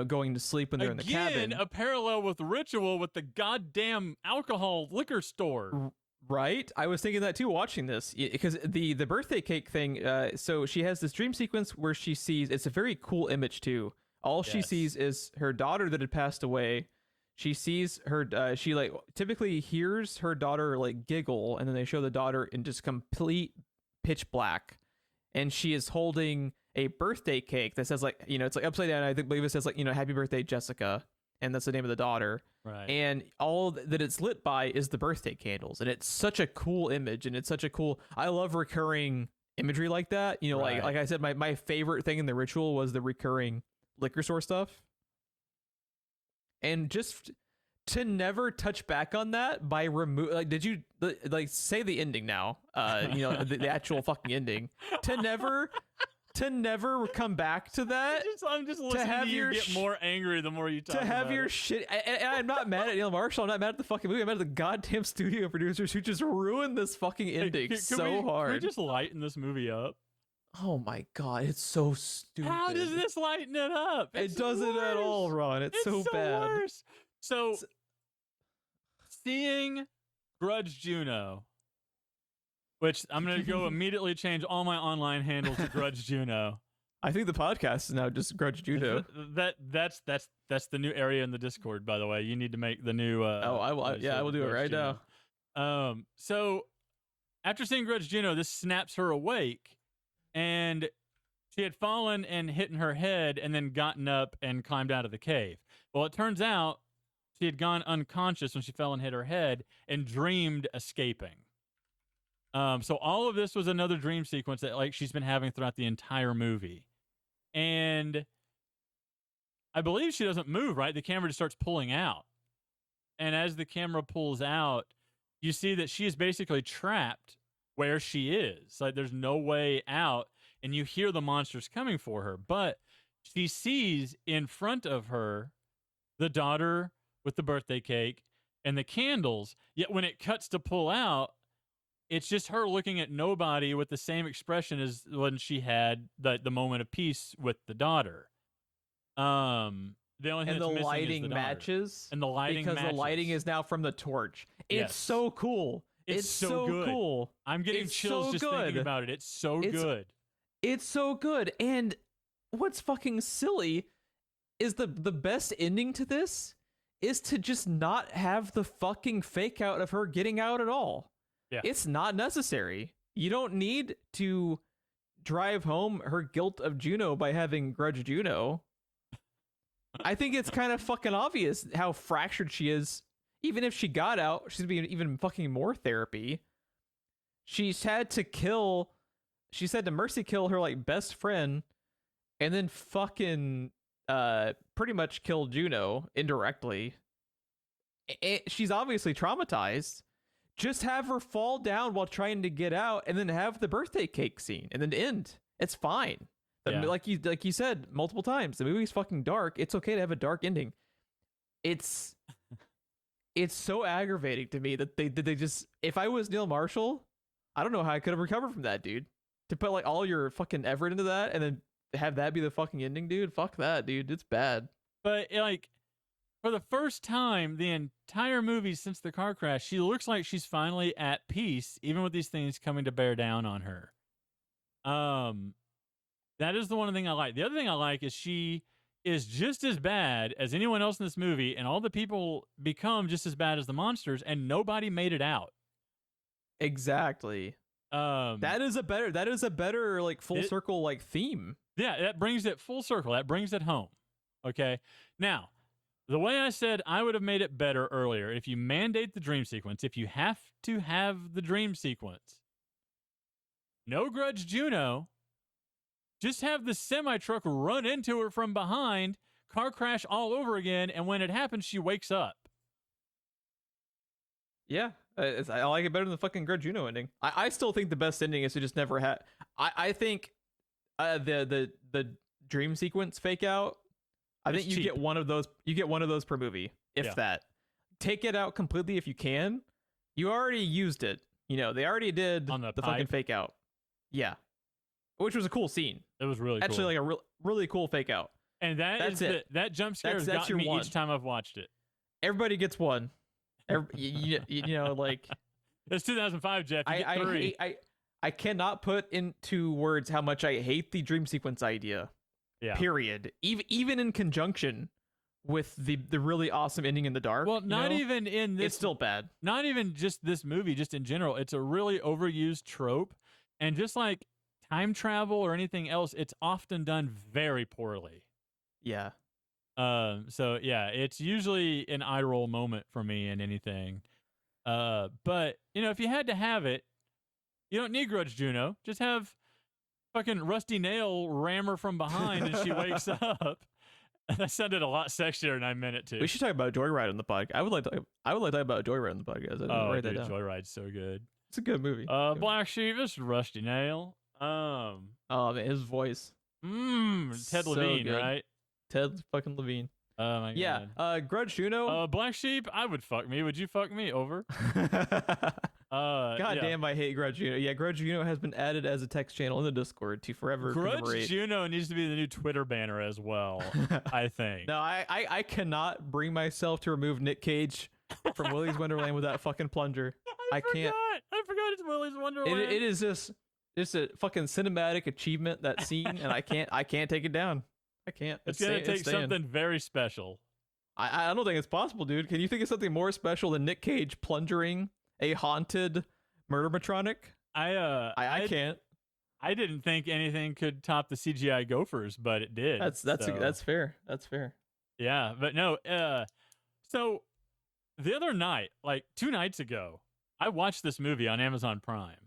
going to sleep when they're in the cabin. A parallel with Ritual with the goddamn alcohol liquor store. Right? I was thinking that too watching this, because the birthday cake thing, so she has this dream sequence where she sees, it's a very cool image too. All she sees is her daughter that had passed away. She sees her, she like typically hears her daughter like giggle, and then they show the daughter in just complete pitch black. And she is holding a birthday cake that says like, it's like upside down. I believe it says like, happy birthday, Jessica. And that's the name of the daughter. Right. And all that it's lit by is the birthday candles. And it's such a cool image. And it's such a cool, I love recurring imagery like that. Right. Like I said, my favorite thing in the Ritual was the recurring liquor store stuff. And just to never touch back on that by did you like say the ending now? The actual fucking ending. To never come back to that. I'm just listening to you get more angry the more you talk about it. To have your shit. And I'm not mad at Neil Marshall. I'm not mad at the fucking movie. I'm mad at the goddamn studio producers who just ruined this fucking ending hard. Can we just lighten this movie up? Oh my god, it's so stupid. How does this lighten it up? It doesn't at all, Ron. It's so bad. Worse. So, seeing Grudge Juno, which I'm going to go immediately change all my online handles to Grudge Juno. I think the podcast is now just Grudge Juno. That's the new area in the Discord, by the way. You need to make the new. I will do it right Juno. Now. So after seeing Grudge Juno, this snaps her awake, and she had fallen and hit her head and then gotten up and climbed out of the cave. Well, it turns out she had gone unconscious when she fell and hit her head and dreamed escaping. So all of this was another dream sequence that like she's been having throughout the entire movie. And I believe she doesn't move, right? The camera just starts pulling out. And as the camera pulls out, you see that she is basically trapped where she is. Like there's no way out. And you hear the monsters coming for her. But she sees in front of her the daughter with the birthday cake and the candles. Yet when it cuts to pull out, it's just her looking at nobody with the same expression as when she had the moment of peace with the daughter. The only thing and the lighting matches, and the lighting because matches. The lighting is now from the torch. It's so cool. It's so good. Cool. I'm getting chills just thinking about it. It's so good. It's so good. And what's fucking silly is the best ending to this is to just not have the fucking fake out of her getting out at all. Yeah. It's not necessary. You don't need to drive home her guilt of Juno by having grudge Juno. I think it's kind of fucking obvious how fractured she is. Even if she got out, she's being even fucking more therapy. She's had to Mercy kill her like best friend and then fucking pretty much kill Juno indirectly. She's obviously traumatized. Just have her fall down while trying to get out and then have the birthday cake scene and then end. It's fine. Yeah. Like you said multiple times, the movie's fucking dark. It's okay to have a dark ending. It's so aggravating to me that they just, if I was Neil Marshall, I don't know how I could have recovered from that, dude. To put like all your fucking effort into that and then have that be the fucking ending, dude. Fuck that, dude. It's bad. But like for the first time the entire movie since the car crash, she looks like she's finally at peace, even with these things coming to bear down on her. That is the one thing I like. The other thing I like is she is just as bad as anyone else in this movie, and all the people become just as bad as the monsters, and nobody made it out. Exactly. That is a better like full circle like theme. Yeah, that brings it full circle. That brings it home. Okay. Now, the way I said I would have made it better earlier, if you mandate the dream sequence, if you have to have the dream sequence, no grudge Juno, just have the semi-truck run into her from behind, car crash all over again, and when it happens, she wakes up. Yeah, I like it better than the fucking grudge Juno ending. I still think the best ending is to just never have. I think the dream sequence fake out. I think you get one of those. You get one of those per movie, if that. Take it out completely if you can. You already used it. You know they already did on the fucking fake out. Yeah, which was a cool scene. It was really actually cool. like a really cool fake out. And that jump scare has gotten me each time I've watched it. Everybody gets one. You know, like it's 2005, Jeff. You get three. I cannot put into words how much I hate the dream sequence idea. Yeah. Period. Even in conjunction with the really awesome ending in the dark. Well, not even in this. It's still bad. Not even just this movie, just in general. It's a really overused trope, and just like time travel or anything else, it's often done very poorly. Yeah. So yeah, it's usually an eye roll moment for me in anything. But you know, if you had to have it, you don't need grudge Juno. Just have fucking Rusty Nail ram her from behind and she wakes up. That sounded a lot sexier than I meant it to. We should talk about Joyride on the podcast. I would like to talk about Joyride on the podcast. Write that down. Joyride's so good. It's a good movie. Black Sheep, this is Rusty Nail. Oh man, his voice. Ted Levine, good. right? Ted fucking Levine. Oh my god. Yeah. Grudge Juno. Black Sheep, I would fuck me. Would you fuck me? Over. God damn, I hate Grudge Juno. Yeah, Grudge Juno has been added as a text channel in the Discord to forever commemorate. Grudge Juno needs to be the new Twitter banner as well, I think. No, I cannot bring myself to remove Nick Cage from Willy's Wonderland with that fucking plunger. I can't. I forgot it's Willy's Wonderland. It is just a fucking cinematic achievement, that scene, and I can't take it down. I can't. It's gonna take something very special. I don't think it's possible, dude. Can you think of something more special than Nick Cage plungering a haunted murder matronic? I can't. I didn't think anything could top the CGI gophers, but it did. That's fair. That's fair. Yeah, but no. So the other night, like 2 nights ago, I watched this movie on Amazon Prime.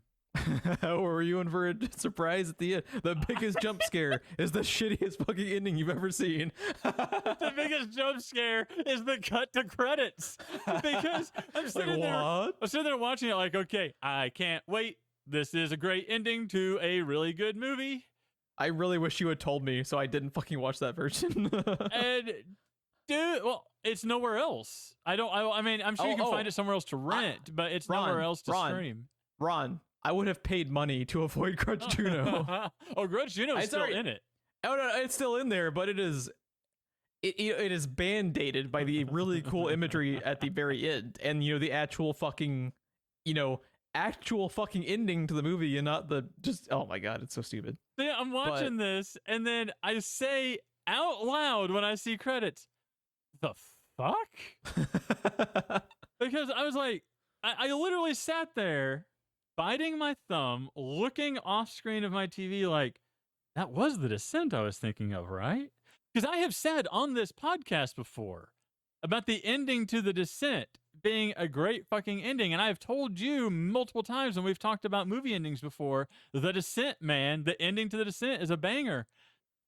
Were you in for a surprise at the end? The biggest jump scare is the shittiest fucking ending you've ever seen. The biggest jump scare is the cut to credits, because I'm sitting there watching it like, okay, I can't wait. This is a great ending to a really good movie. I really wish you had told me so I didn't fucking watch that version. And dude, well, it's nowhere else. I mean, I'm sure you can find it somewhere else to rent, but it's nowhere else to stream. Ron, I would have paid money to avoid Grudge Juno. Oh, Grudge Juno is still in it. Oh no, it's still in there, but it is band-aided by the really cool imagery at the very end, and the actual fucking ending to the movie, and not the just. Oh my god, it's so stupid. Yeah, I'm watching this, and then I say out loud when I see credits, "The fuck?" Because I was like, I literally sat there, biting my thumb, looking off screen of my TV like, that was The Descent I was thinking of, right? Because I have said on this podcast before about the ending to The Descent being a great fucking ending, and I've told you multiple times when we've talked about movie endings before, The Descent, man, the ending to The Descent is a banger.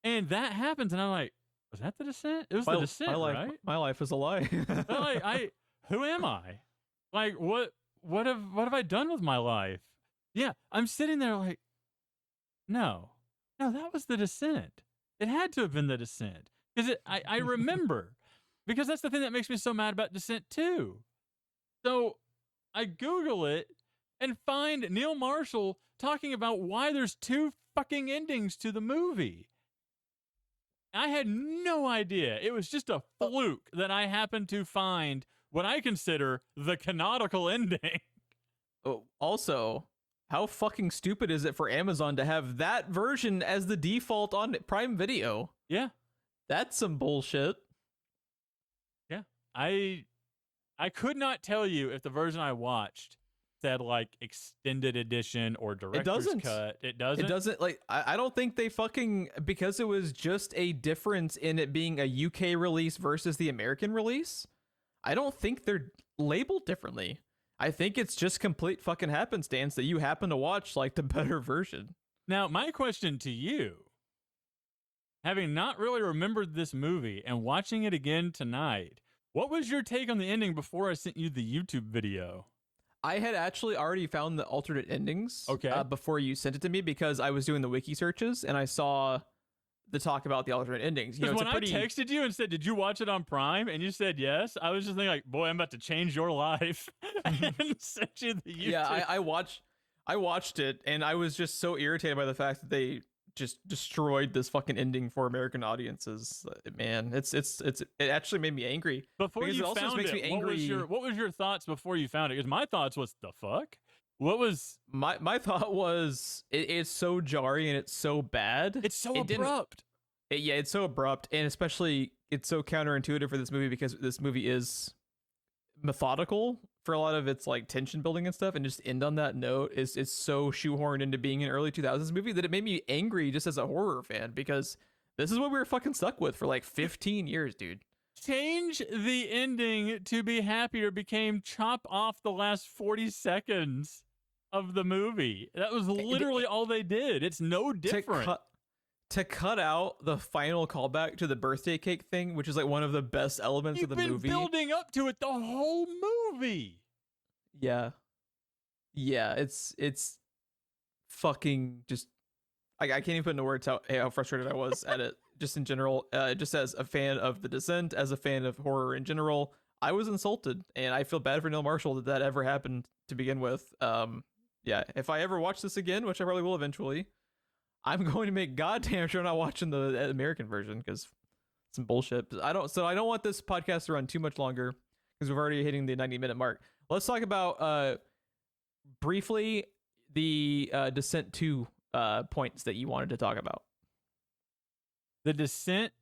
And that happens, and I'm like, was that The Descent? It was The Descent, right? My life is a lie. Like, who am I? Like, what have I done with my life? Yeah, I'm sitting there like, no, that was The Descent. It had to have been The Descent. Because I remember. Because that's the thing that makes me so mad about Descent 2. So I Google it and find Neil Marshall talking about why there's 2 fucking endings to the movie. I had no idea. It was just a fluke that I happened to find what I consider the canonical ending. Oh, also, how fucking stupid is it for Amazon to have that version as the default on Prime Video? Yeah. That's some bullshit. Yeah. I could not tell you if the version I watched said like extended edition or director's cut. It doesn't. It doesn't. Like, I don't think they fucking, because it was just a difference in it being a UK release versus the American release. I don't think they're labeled differently. I think it's just complete fucking happenstance that you happen to watch like the better version. Now, my question to you, having not really remembered this movie and watching it again tonight, what was your take on the ending before I sent you the YouTube video? I had actually already found the alternate endings before you sent it to me, because I was doing the wiki searches and I saw the talk about the alternate endings. Because when I texted you and said, did you watch it on Prime? And you said yes, I was just thinking like, boy, I'm about to change your life. And sent you the YouTube. Yeah, I watched it, and I was just so irritated by the fact that they just destroyed this fucking ending for American audiences. Man, it actually made me angry. Before you found it, what was your thoughts before you found it? Because my thoughts was, the fuck? What was my thought was, it's so jarring and it's so bad. It's so abrupt. It's so abrupt, and especially it's so counterintuitive for this movie, because this movie is methodical for a lot of its like tension building and stuff, and just end on that note is so shoehorned into being an early 2000s movie that it made me angry just as a horror fan, because this is what we were fucking stuck with for like 15 years, dude. Change the ending to be happier became chop off the last 40 seconds of the movie. That was literally all they did. It's no different. To cut out the final callback to the birthday cake thing, which is like one of the best elements of the movie. You've been building up to it the whole movie. Yeah, it's fucking just. I can't even put into words how frustrated I was at it. Just in general, just as a fan of The Descent, as a fan of horror in general, I was insulted, and I feel bad for Neil Marshall that ever happened to begin with. Yeah, if I ever watch this again, which I probably will eventually, I'm going to make goddamn sure I'm not watching the American version, because some bullshit. I don't want this podcast to run too much longer, because we're already hitting the 90-minute mark. Let's talk about briefly the Descent 2 points that you wanted to talk about. The Descent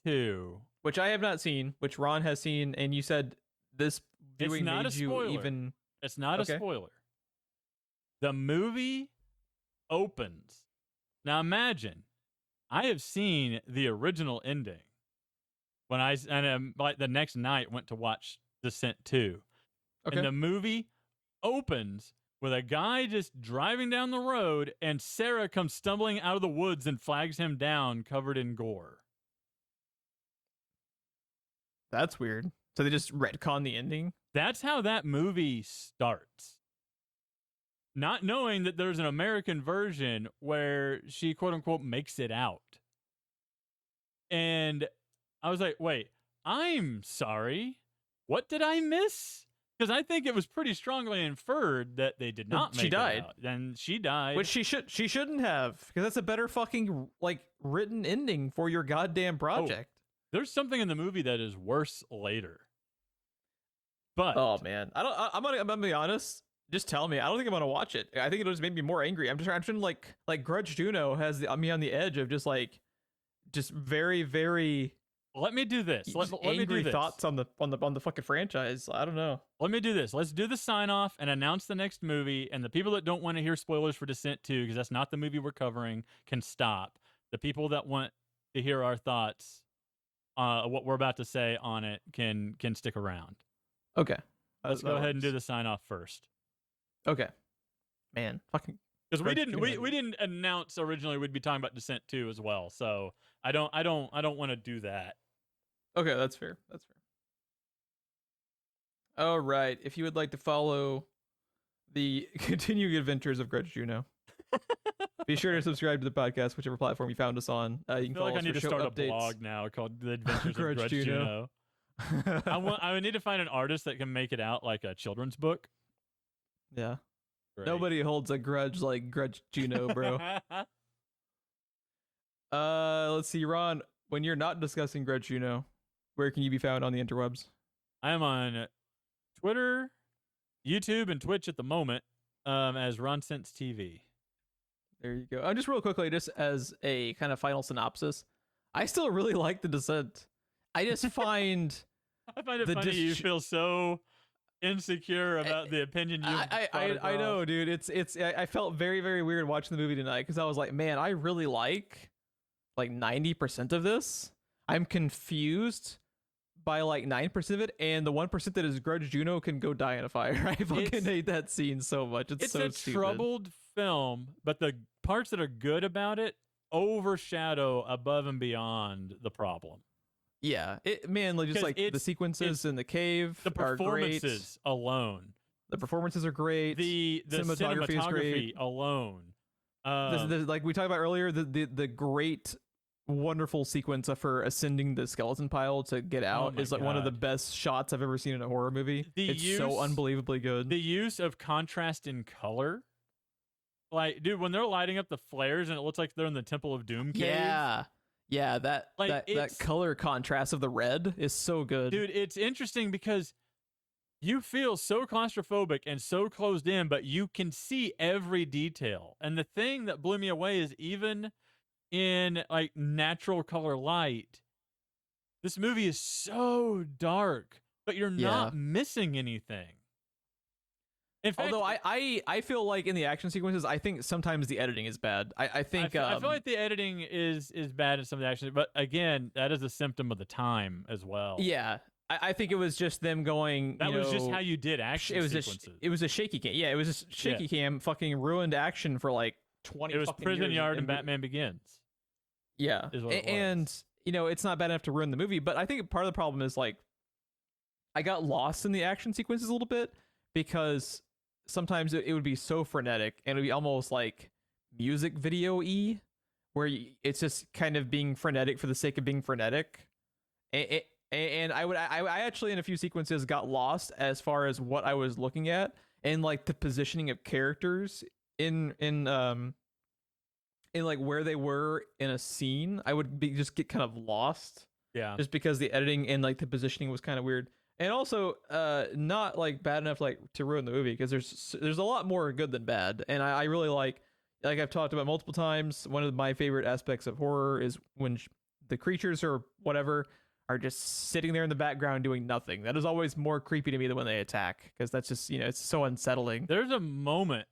2, which I have not seen, which Ron has seen, and you said this viewing made you even. It's not a spoiler. The movie opens Now imagine, I have seen the original ending when like the next night went to watch Descent 2. Okay. And the movie opens with a guy just driving down the road, and Sarah comes stumbling out of the woods and flags him down covered in gore. That's weird. So they just retcon the ending? That's how that movie starts. Not knowing that there's an American version where she, quote unquote, makes it out. And I was like, wait, I'm sorry. What did I miss? Because I think it was pretty strongly inferred that they did not make it out. Then she died. Which she shouldn't have, because that's a better fucking like written ending for your goddamn project. Oh, there's something in the movie that is worse later. But oh man, I'm gonna be honest. Just tell me. I don't think I'm gonna watch it. I think it'll just make me more angry. I'm trying like Grudge Juno has me on the edge of just very, very. Let me do this. Let me do this. Thoughts on the fucking franchise. I don't know. Let me do this. Let's do the sign off and announce the next movie. And the people that don't want to hear spoilers for Descent 2, because that's not the movie we're covering, can stop. The people that want to hear our thoughts, what we're about to say on it, can stick around. Okay. Let's go ahead and do the sign off first. Okay. Man, fucking. Because we didn't announce originally we'd be talking about Descent 2 as well. So I don't want to do that. Okay, that's fair. That's fair. All right. If you would like to follow the continuing adventures of Grudge Juno, be sure to subscribe to the podcast, whichever platform you found us on. You can I feel follow like us I need for to show start updates. a blog now called The Adventures of Grudge Juno. I would need to find an artist that can make it out like a children's book. Yeah. Great. Nobody holds a grudge like Grudge Juno, bro. Let's see, Ron. When you're not discussing Grudge Juno, where can you be found on the interwebs? I am on Twitter, YouTube, and Twitch at the moment as Ron Sense TV. There you go. Just real quickly, just as a kind of final synopsis, I still really like The Descent. I just find I find it funny you feel so insecure about the opinion you I know, dude. It's I felt very, very weird watching the movie tonight because I was like, man, I really like 90% of this. I'm confused by like 9% of it, and the 1% that is Grudge Juno can go die in a fire. I fucking hate that scene so much. It's so stupid. Troubled film, but the parts that are good about it overshadow above and beyond the problem. Yeah, just like the sequences in the cave the performances are great. Alone. The performances are great. The cinematography is great. Alone. Like we talked about earlier, the great, wonderful sequence of her ascending the skeleton pile to get out is like one of the best shots I've ever seen in a horror movie. It's so unbelievably good. The use of contrast in color. Like, dude, when they're lighting up the flares and it looks like they're in the Temple of Doom cave. Yeah, that color contrast of the red is so good. Dude, it's interesting because you feel so claustrophobic and so closed in, but you can see every detail. And the thing that blew me away is even in like natural color light, this movie is so dark, but you're not missing anything. In fact, although I feel like in the action sequences, I think sometimes the editing is bad. I think I feel like the editing is bad in some of the action, but again, that is a symptom of the time as well. Yeah, I think it was just them going. That was just how you did action sequences. It was a shaky cam. Yeah, it was just shaky cam. Fucking ruined action for like 20. It was Prison Yard and Batman Begins. Yeah, and it's not bad enough to ruin the movie, but I think part of the problem is like I got lost in the action sequences a little bit because sometimes it would be so frenetic and it would be almost like music video-y where it's just kind of being frenetic for the sake of being frenetic. And I actually in a few sequences got lost as far as what I was looking at and like the positioning of characters in like where they were in a scene. I would just get kind of lost. Yeah. Just because the editing and like the positioning was kind of weird. And also, not like bad enough like to ruin the movie because there's a lot more good than bad. And I really like I've talked about multiple times. One of my favorite aspects of horror is when the creatures or whatever are just sitting there in the background doing nothing. That is always more creepy to me than when they attack because that's just it's so unsettling. There's a moment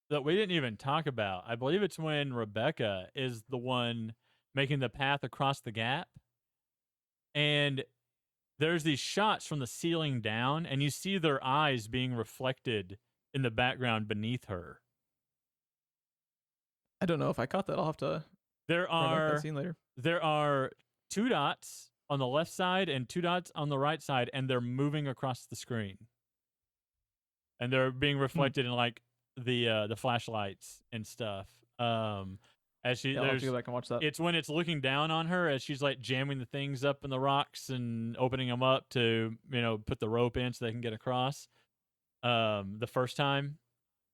that we didn't even talk about. I believe it's when Rebecca is the one making the path across the gap. And there's these shots from the ceiling down, and you see their eyes being reflected in the background beneath her. I don't know if I caught that. I'll have to There run back are that scene later. there are 2 dots on the left side and 2 dots on the right side, and they're moving across the screen. And they're being reflected in like the flashlights and stuff. As she I'll have to go back and watch that. It's when it's looking down on her as she's like jamming the things up in the rocks and opening them up to, put the rope in so they can get across. The first time.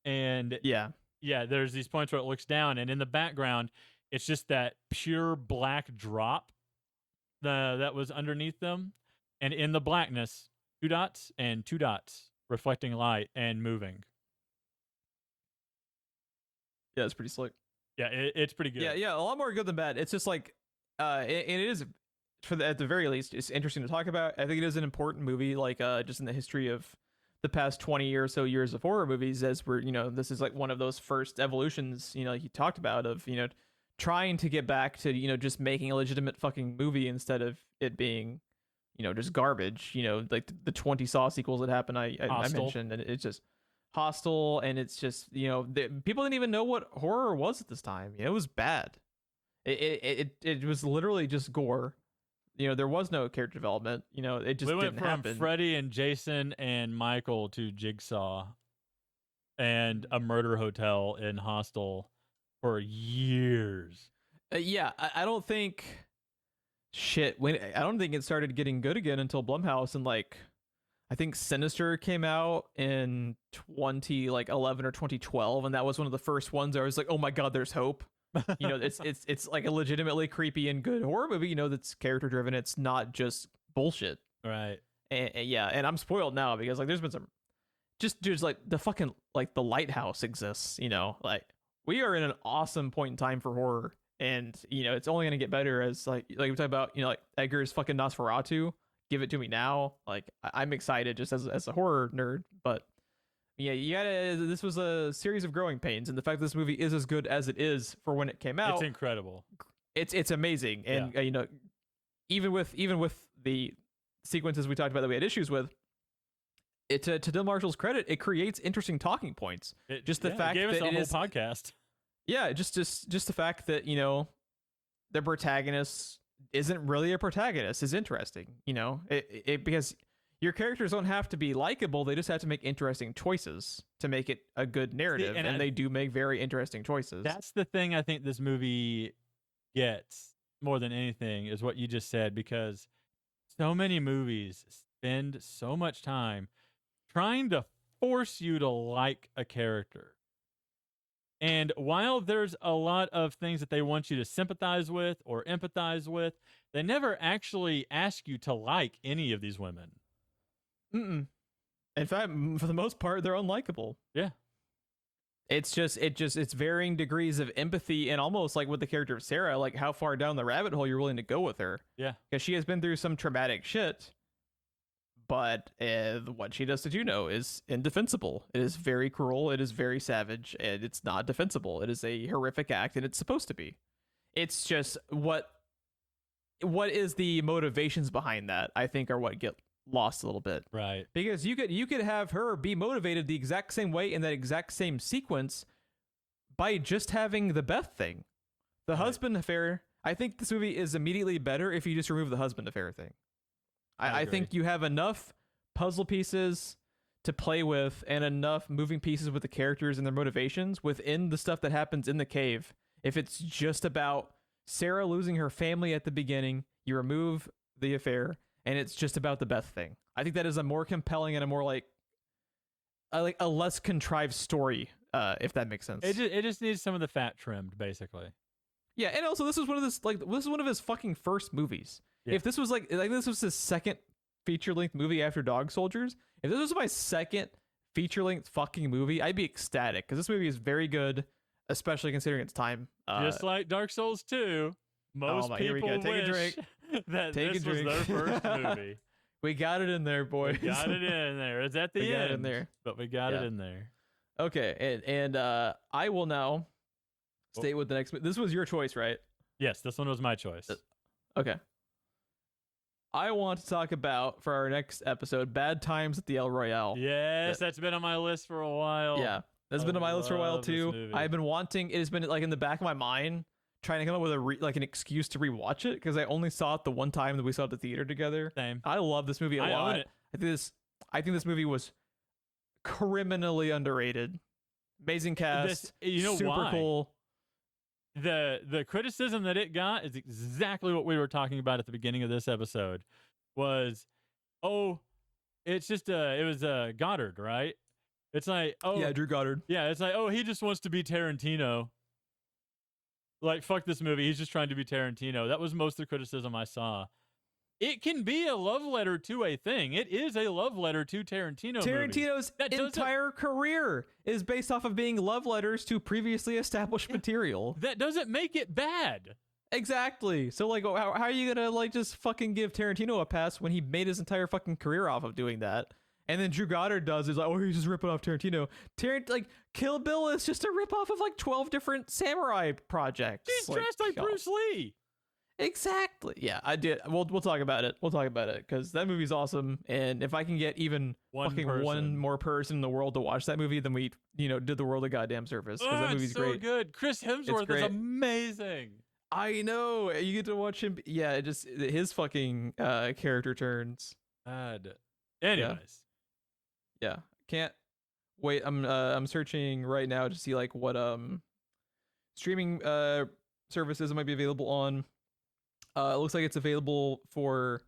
And yeah, there's these points where it looks down, and in the background, it's just that pure black drop that was underneath them. And in the blackness, 2 dots and 2 dots reflecting light and moving. Yeah, it's pretty slick. Yeah, it's pretty good. Yeah, a lot more good than bad. It's just like, it is, at the very least, it's interesting to talk about. I think it is an important movie, like, just in the history of the past 20 or so years of horror movies, as we're, this is like one of those first evolutions, like you talked about, of, trying to get back to, just making a legitimate fucking movie instead of it being, just garbage, like the 20 Saw sequels that happened, I mentioned, and it's just Hostel, and it's just, people didn't even know what horror was at this time. It was bad. It was literally just gore. There was no character development. It just didn't happen. We went from Freddy and Jason and Michael to Jigsaw and a murder hotel in Hostel for years. Yeah, I don't think I don't think it started getting good again until Blumhouse, and like I think Sinister came out in 2011 or 2012, and that was one of the first ones where I was like, oh my god, there's hope. It's like a legitimately creepy and good horror movie, that's character driven. It's not just bullshit. Right. And I'm spoiled now because like there's been some just like the fucking like The Lighthouse exists, like we are in an awesome point in time for horror, and it's only gonna get better as like we talk about, like Edgar's fucking Nosferatu. Give it to me now. Like I'm excited just as a horror nerd, but yeah, this was a series of growing pains, and the fact that this movie is as good as it is for when it came out, it's incredible. It's amazing, and even with the sequences we talked about that we had issues with, to Dill Marshall's credit, it creates interesting talking points. The fact gave us that a whole podcast. Yeah, just the fact that the protagonist isn't really a protagonist is interesting. Because your characters don't have to be likable; they just have to make interesting choices to make it a good narrative, and they do make very interesting choices. That's the thing I think this movie gets more than anything is what you just said, because so many movies spend so much time trying to force you to like a character. And while there's a lot of things that they want you to sympathize with or empathize with, they never actually ask you to like any of these women. In fact, for the most part, they're unlikable. Yeah. It's varying degrees of empathy, and almost like with the character of Sarah, like how far down the rabbit hole you're willing to go with her. Yeah. Because she has been through some traumatic shit, but what she does to Juno is indefensible. It is very cruel. It is very savage, and it's not defensible. It is a horrific act, and it's supposed to be. It's just what is the motivations behind that, I think, are what get lost a little bit. Right. Because you could have her be motivated the exact same way in that exact same sequence by just having the Beth thing. The husband affair, I think this movie is immediately better if you just remove the husband affair thing. I think you have enough puzzle pieces to play with and enough moving pieces with the characters and their motivations within the stuff that happens in the cave. If it's just about Sarah losing her family at the beginning, you remove the affair, and it's just about the Beth thing. I think that is a more compelling and a more like a less contrived story, if that makes sense. It just needs some of the fat trimmed, basically. Yeah, and also this is one of his fucking first movies. Yeah. If this was like this was his second feature-length movie after Dog Soldiers, if this was my second feature-length fucking movie, I'd be ecstatic, because this movie is very good, especially considering its time. Just like Dark Souls 2, most people wish that this was their first movie. We got it in there, boys. We got it in there. It's at the end. Got it in there. But we got it in there. Okay, and I will now Oh, state with the next. This was your choice, right? yes, this one was my choice. Okay. I want to talk about for our next episode, Bad Times at the El Royale. Yes, that's been on my list for a while. Yeah, that's been on my list for a while love this too. movie. I've been wanting. It has been like in the back of my mind, trying to come up with an excuse to rewatch it because I only saw it the one time that we saw it at the theater together. Same. I love this movie a I lot. own it. I think this movie was criminally underrated. Amazing cast. You know super why? cool. The criticism that it got is exactly what we were talking about at the beginning of this episode. Was, oh, it's just it was Goddard, right? It's like, oh Yeah, Drew Goddard. yeah, it's like, oh, he just wants to be Tarantino. Like, fuck this movie. He's just trying to be Tarantino. That was most of the criticism I saw. It can be a love letter to a thing. It is a love letter to Tarantino. Tarantino's entire career is based off of being love letters to previously established material. That doesn't make it bad. Exactly. So, like, how are you gonna, like, just fucking give Tarantino a pass when he made his entire fucking career off of doing that? And then Drew Goddard is like, oh, he's just ripping off Tarantino. Like, Kill Bill is just a ripoff of, like, 12 different samurai projects. He's dressed like Bruce Lee. Exactly. Yeah, I did. We'll talk about it. We'll talk about it because that movie's awesome. And if I can get even one more person in the world to watch that movie, then we, did the world a goddamn service. Because that movie's so great. Good. Chris Hemsworth is amazing. I know. You get to watch him. Yeah, just his fucking character turns. Anyways. Yeah. Can't wait. I'm searching right now to see like what streaming services it might be available on. It looks like it's available for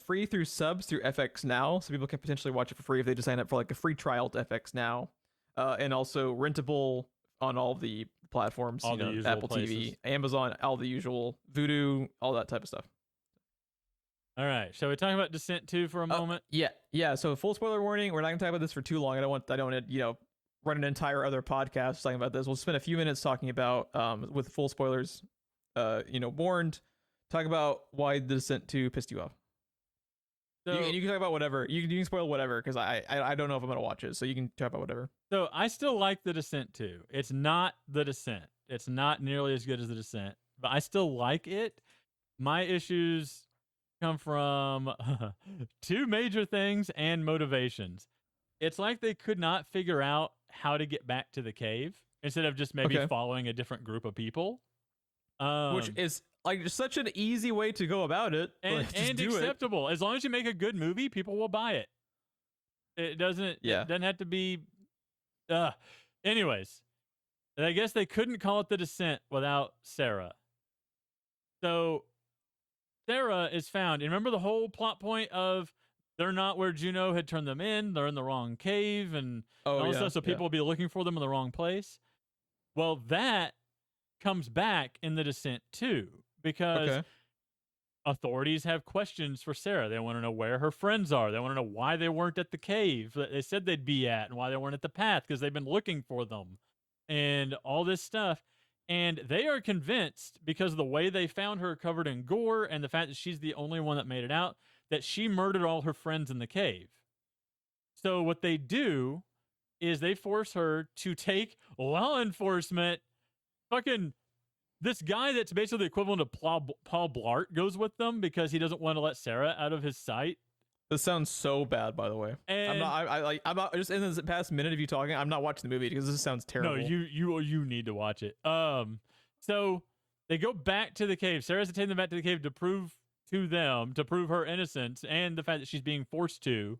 free through subs through FX Now, so people can potentially watch it for free if they just sign up for like a free trial to FX Now, and also rentable on all the platforms, all the usual Apple places. TV, Amazon, all the usual, Vudu, all that type of stuff. All right, shall we talk about Descent 2 for a moment? Yeah. So full spoiler warning. We're not gonna talk about this for too long. I don't want to run an entire other podcast talking about this. We'll spend a few minutes talking about with full spoilers, warned. Talk about why the Descent 2 pissed you off. So, you can talk about whatever. You can spoil whatever because I don't know if I'm gonna watch it. So you can talk about whatever. So I still like the Descent 2. It's not the Descent. It's not nearly as good as the Descent, but I still like it. My issues come from two major things and motivations. It's like they could not figure out how to get back to the cave instead of just maybe following a different group of people. Which is like such an easy way to go about it. And acceptable. As long as you make a good movie, people will buy it. It doesn't have to be anyways. I guess they couldn't call it the Descent without Sarah. So Sarah is found. And remember the whole plot point of they're not where Juno had turned them in. They're in the wrong cave and all this stuff. So people will be looking for them in the wrong place. Well, that comes back in the Descent too, because authorities have questions for Sarah. They want to know where her friends are. They want to know why they weren't at the cave that they said they'd be at and why they weren't at the path because they've been looking for them and all this stuff. And they are convinced because of the way they found her covered in gore and the fact that she's the only one that made it out, that she murdered all her friends in the cave. So what they do is they force her to take law enforcement. Fucking this guy that's basically the equivalent of Paul Blart goes with them because he doesn't want to let Sarah out of his sight. This sounds so bad, by the way. And I'm not just in this past minute of you talking. I'm not watching the movie because this sounds terrible. No, you need to watch it. So they go back to the cave. Sarah's taking them back to the cave to prove her innocence and the fact that she's being forced to,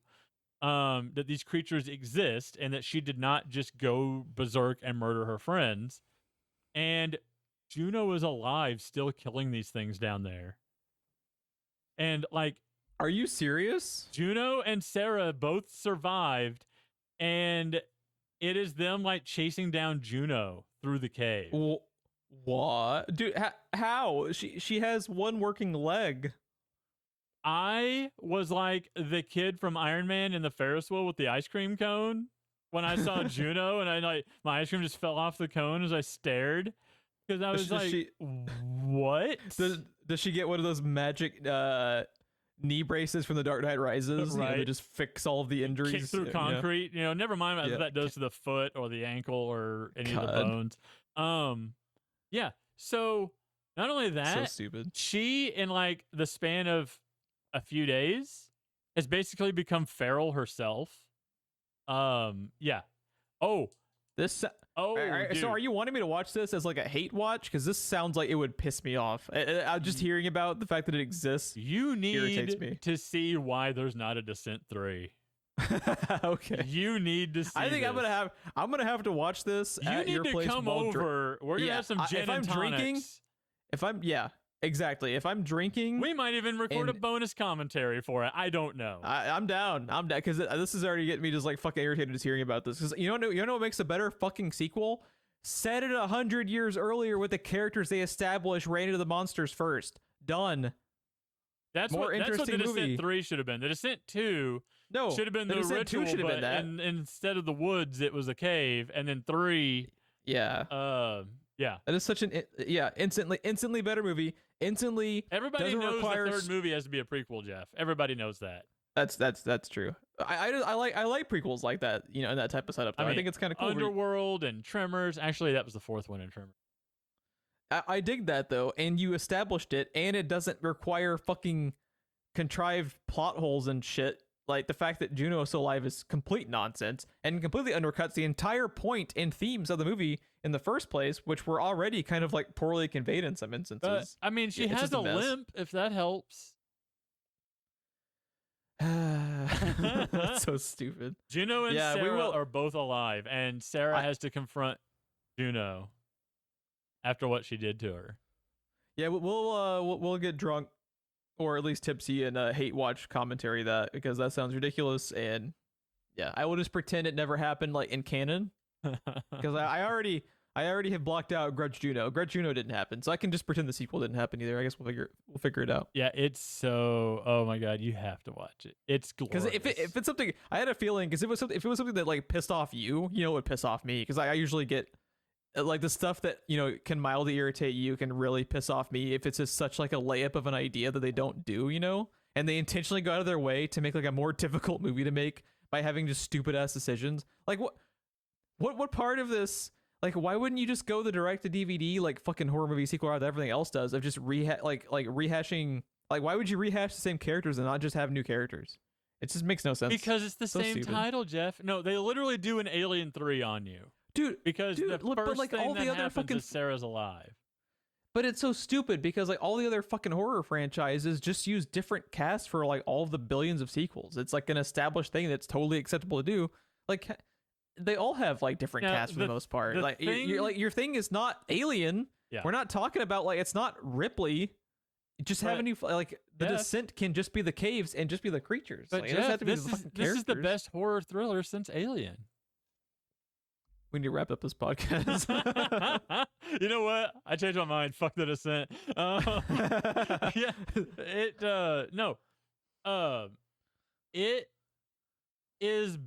that these creatures exist and that she did not just go berserk and murder her friends. And Juno is alive, still killing these things down there. And like, are you serious? Juno and Sarah both survived, and it is them like chasing down Juno through the cave. What? Dude, how? She has one working leg. I was like the kid from Iron Man in the Ferris wheel with the ice cream cone when I saw Juno, and my ice cream just fell off the cone as I stared because I was what? Does she get one of those magic knee braces from The Dark Knight Rises. You know, Right. they just fix all of the injuries. Kick through concrete. You know, never mind what that does to the foot or the ankle or any of the bones. Yeah. So not only that, so stupid. She, in like the span of a few days, has basically become feral herself. Yeah. Oh. This. Dude. So are you wanting me to watch this as like a hate watch? Because this sounds like it would piss me off. I'm just hearing about the fact that it exists. You irritates me. need to see why there's not a Descent 3. Okay. You need to see. I think this. I'm gonna have to watch this. You at need your to place come while over. We're gonna have some gin if I'm and drinking, tonics. Exactly. If I'm drinking, We might even record a bonus commentary for it. I don't know. I'm down. I'm down because this is already getting me just like fucking irritated just hearing about this. Because you know what makes a better fucking sequel? Set it 100 years earlier with the characters they established ran into the monsters first. Done. That's More what the interesting Descent movie. 3 should have been. The Descent 2 should have been the Descent 2 ritual, should have but been that. instead of the woods, it was a cave, and then 3. Yeah. Yeah. That is such an instantly better movie. Instantly. Everybody doesn't knows require the third movie has to be a prequel, Jeff. Everybody knows that. That's true. I like prequels like that, you know, in that type of setup. I think it's kind of cool. Underworld and Tremors. Actually, that was the fourth one in Tremors. I dig that though, and you established it, and it doesn't require fucking contrived plot holes and shit. Like the fact that Juno is still alive is complete nonsense and completely undercuts the entire point and themes of the movie in the first place, which were already kind of like poorly conveyed in some instances. I mean, she has a limp, if that helps. That's so stupid. Juno and Sarah are both alive, and Sarah has to confront Juno after what she did to her. Yeah, we'll get drunk, or at least tipsy, and hate watch commentary that, because that sounds ridiculous. And yeah, I will just pretend it never happened, like in canon, because I already have blocked out Grudge Juno. Grudge Juno didn't happen, so I can just pretend the sequel didn't happen either. I guess we'll figure it out. Yeah, it's so. Oh my god, you have to watch it. It's glorious. Because if it's something, I had a feeling, because if it was something that like pissed off you, you know, it would piss off me, because I usually get like the stuff that, you know, can mildly irritate you can really piss off me if it's just such like a layup of an idea that they don't do, you know, and they intentionally go out of their way to make like a more difficult movie to make by having just stupid ass decisions. Like what part of this? Like, why wouldn't you just go the direct to DVD like fucking horror movie sequel route that everything else does of just rehashing? Like, why would you rehash the same characters and not just have new characters? It just makes no sense. Because it's the so same stupid. title, Jeff. No, they literally do an Alien 3 on you. Dude, because the first like thing all that the other happens fucking is Sarah's alive. But it's so stupid because like all the other fucking horror franchises just use different casts for like all of the billions of sequels. It's like an established thing that's totally acceptable to do. Like they all have like different casts for the most part. Like your thing is not Alien. Yeah. We're not talking about like it's not Ripley. Just have a new like the Descent can just be the caves and just be the creatures. But like, Jeff, this is the best horror thriller since Alien. We need to wrap up this podcast. You know what? I changed my mind. Fuck the Descent. Yeah, it is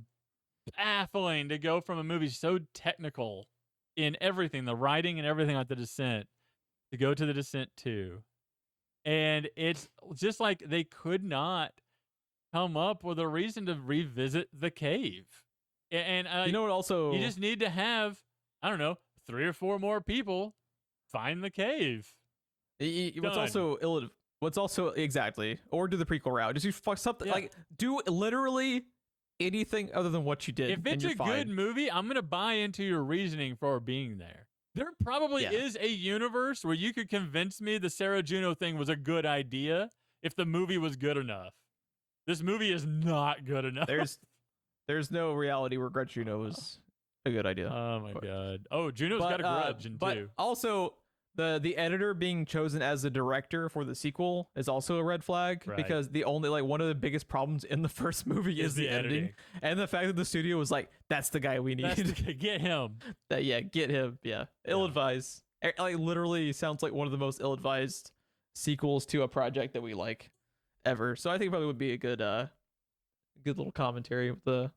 baffling to go from a movie so technical in everything, the writing and everything like the Descent, to go to the Descent 2. And it's just like they could not come up with a reason to revisit the cave. And you know what? Also, you just need to have, I don't know, 3 or 4 more people find the cave. What's also exactly, or do the prequel route. Just you fuck something like do literally anything other than what you did. If it's a good movie, I'm gonna buy into your reasoning for being there. There probably is a universe where you could convince me the Sarah Juno thing was a good idea if the movie was good enough. This movie is not good enough. There's no reality where Grudge Juno was a good idea. Oh my god. Oh, Juno's got a grudge in 2. But also the editor being chosen as the director for the sequel is also a red flag, because the only like one of the biggest problems in the first movie is the editing and the fact that the studio was like, that's the guy we need. Get him. Get him. Yeah. Ill-advised. Like literally sounds like one of the most ill-advised sequels to a project that we like ever. So I think it probably would be a good little commentary with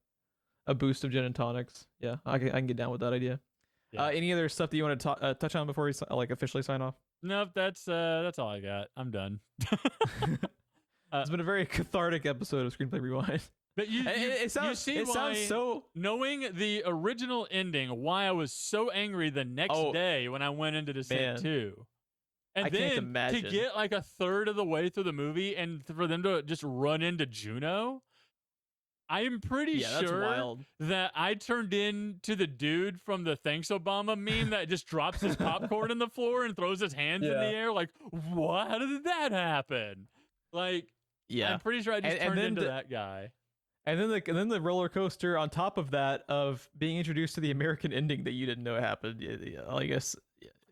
a boost of gin and tonics. Yeah, I can get down with that idea. Yeah. Any other stuff that you want to touch on before we like officially sign off? Nope, that's all I got. I'm done. It's been a very cathartic episode of Screenplay Rewind. But It sounds so. Knowing the original ending, why I was so angry the next day when I went into Descent 2. And I then can't imagine. to get like a third of the way through the movie and for them to just run into Juno, I'm pretty sure that I turned into the dude from the Thanks Obama meme that just drops his popcorn in the floor and throws his hands in the air. Like, what? How did that happen? Like, I'm pretty sure I just turned into that guy. And then the roller coaster on top of that of being introduced to the American ending that you didn't know happened. I guess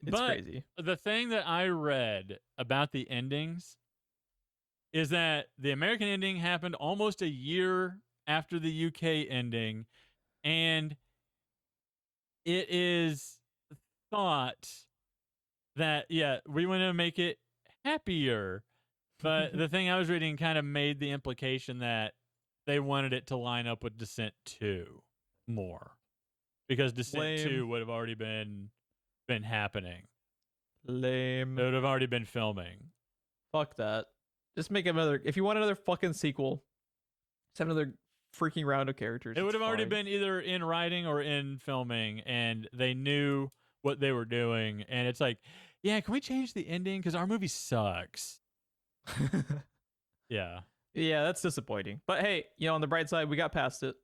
it's crazy. The thing that I read about the endings is that the American ending happened almost a year after the UK ending, and it is thought that we want to make it happier. But the thing I was reading kind of made the implication that they wanted it to line up with Descent 2 more, because Descent 2 would have already been happening. Lame. It would have already been filming. Fuck that. Just make another. If you want another fucking sequel, just have another freaking round of characters. It would have already been either in writing or in filming, and they knew what they were doing. And it's like, can we change the ending? Because our movie sucks. Yeah, that's disappointing. But hey, on the bright side, we got past it.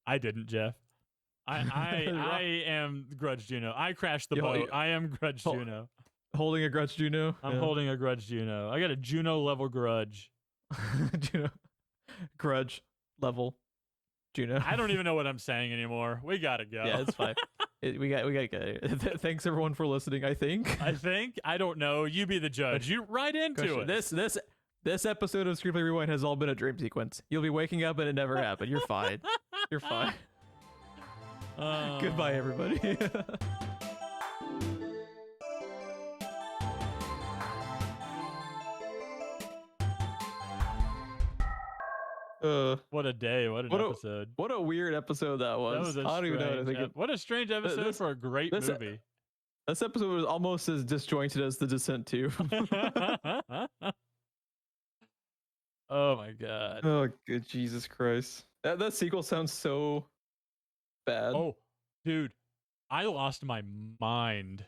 I didn't, Jeff. I am Grudge Juno. I crashed the boat. I am Grudge Juno. Holding a grudge, Juno. I'm holding a grudge, Juno. I got a Juno level grudge. Juno, grudge level, Juno. I don't even know what I'm saying anymore. We gotta go. Yeah, it's fine. We gotta get it. Thanks everyone for listening. I think. I don't know. You be the judge. You right into it. This episode of Screenplay Rewind has all been a dream sequence. You'll be waking up and it never happened. You're fine. You're fine. Goodbye, everybody. What a day. What an episode. What a weird episode that was. I don't even know what to think of. What a strange episode for a great movie. This episode was almost as disjointed as The Descent 2. Oh my god. Oh, good Jesus Christ. That sequel sounds so bad. Oh, dude. I lost my mind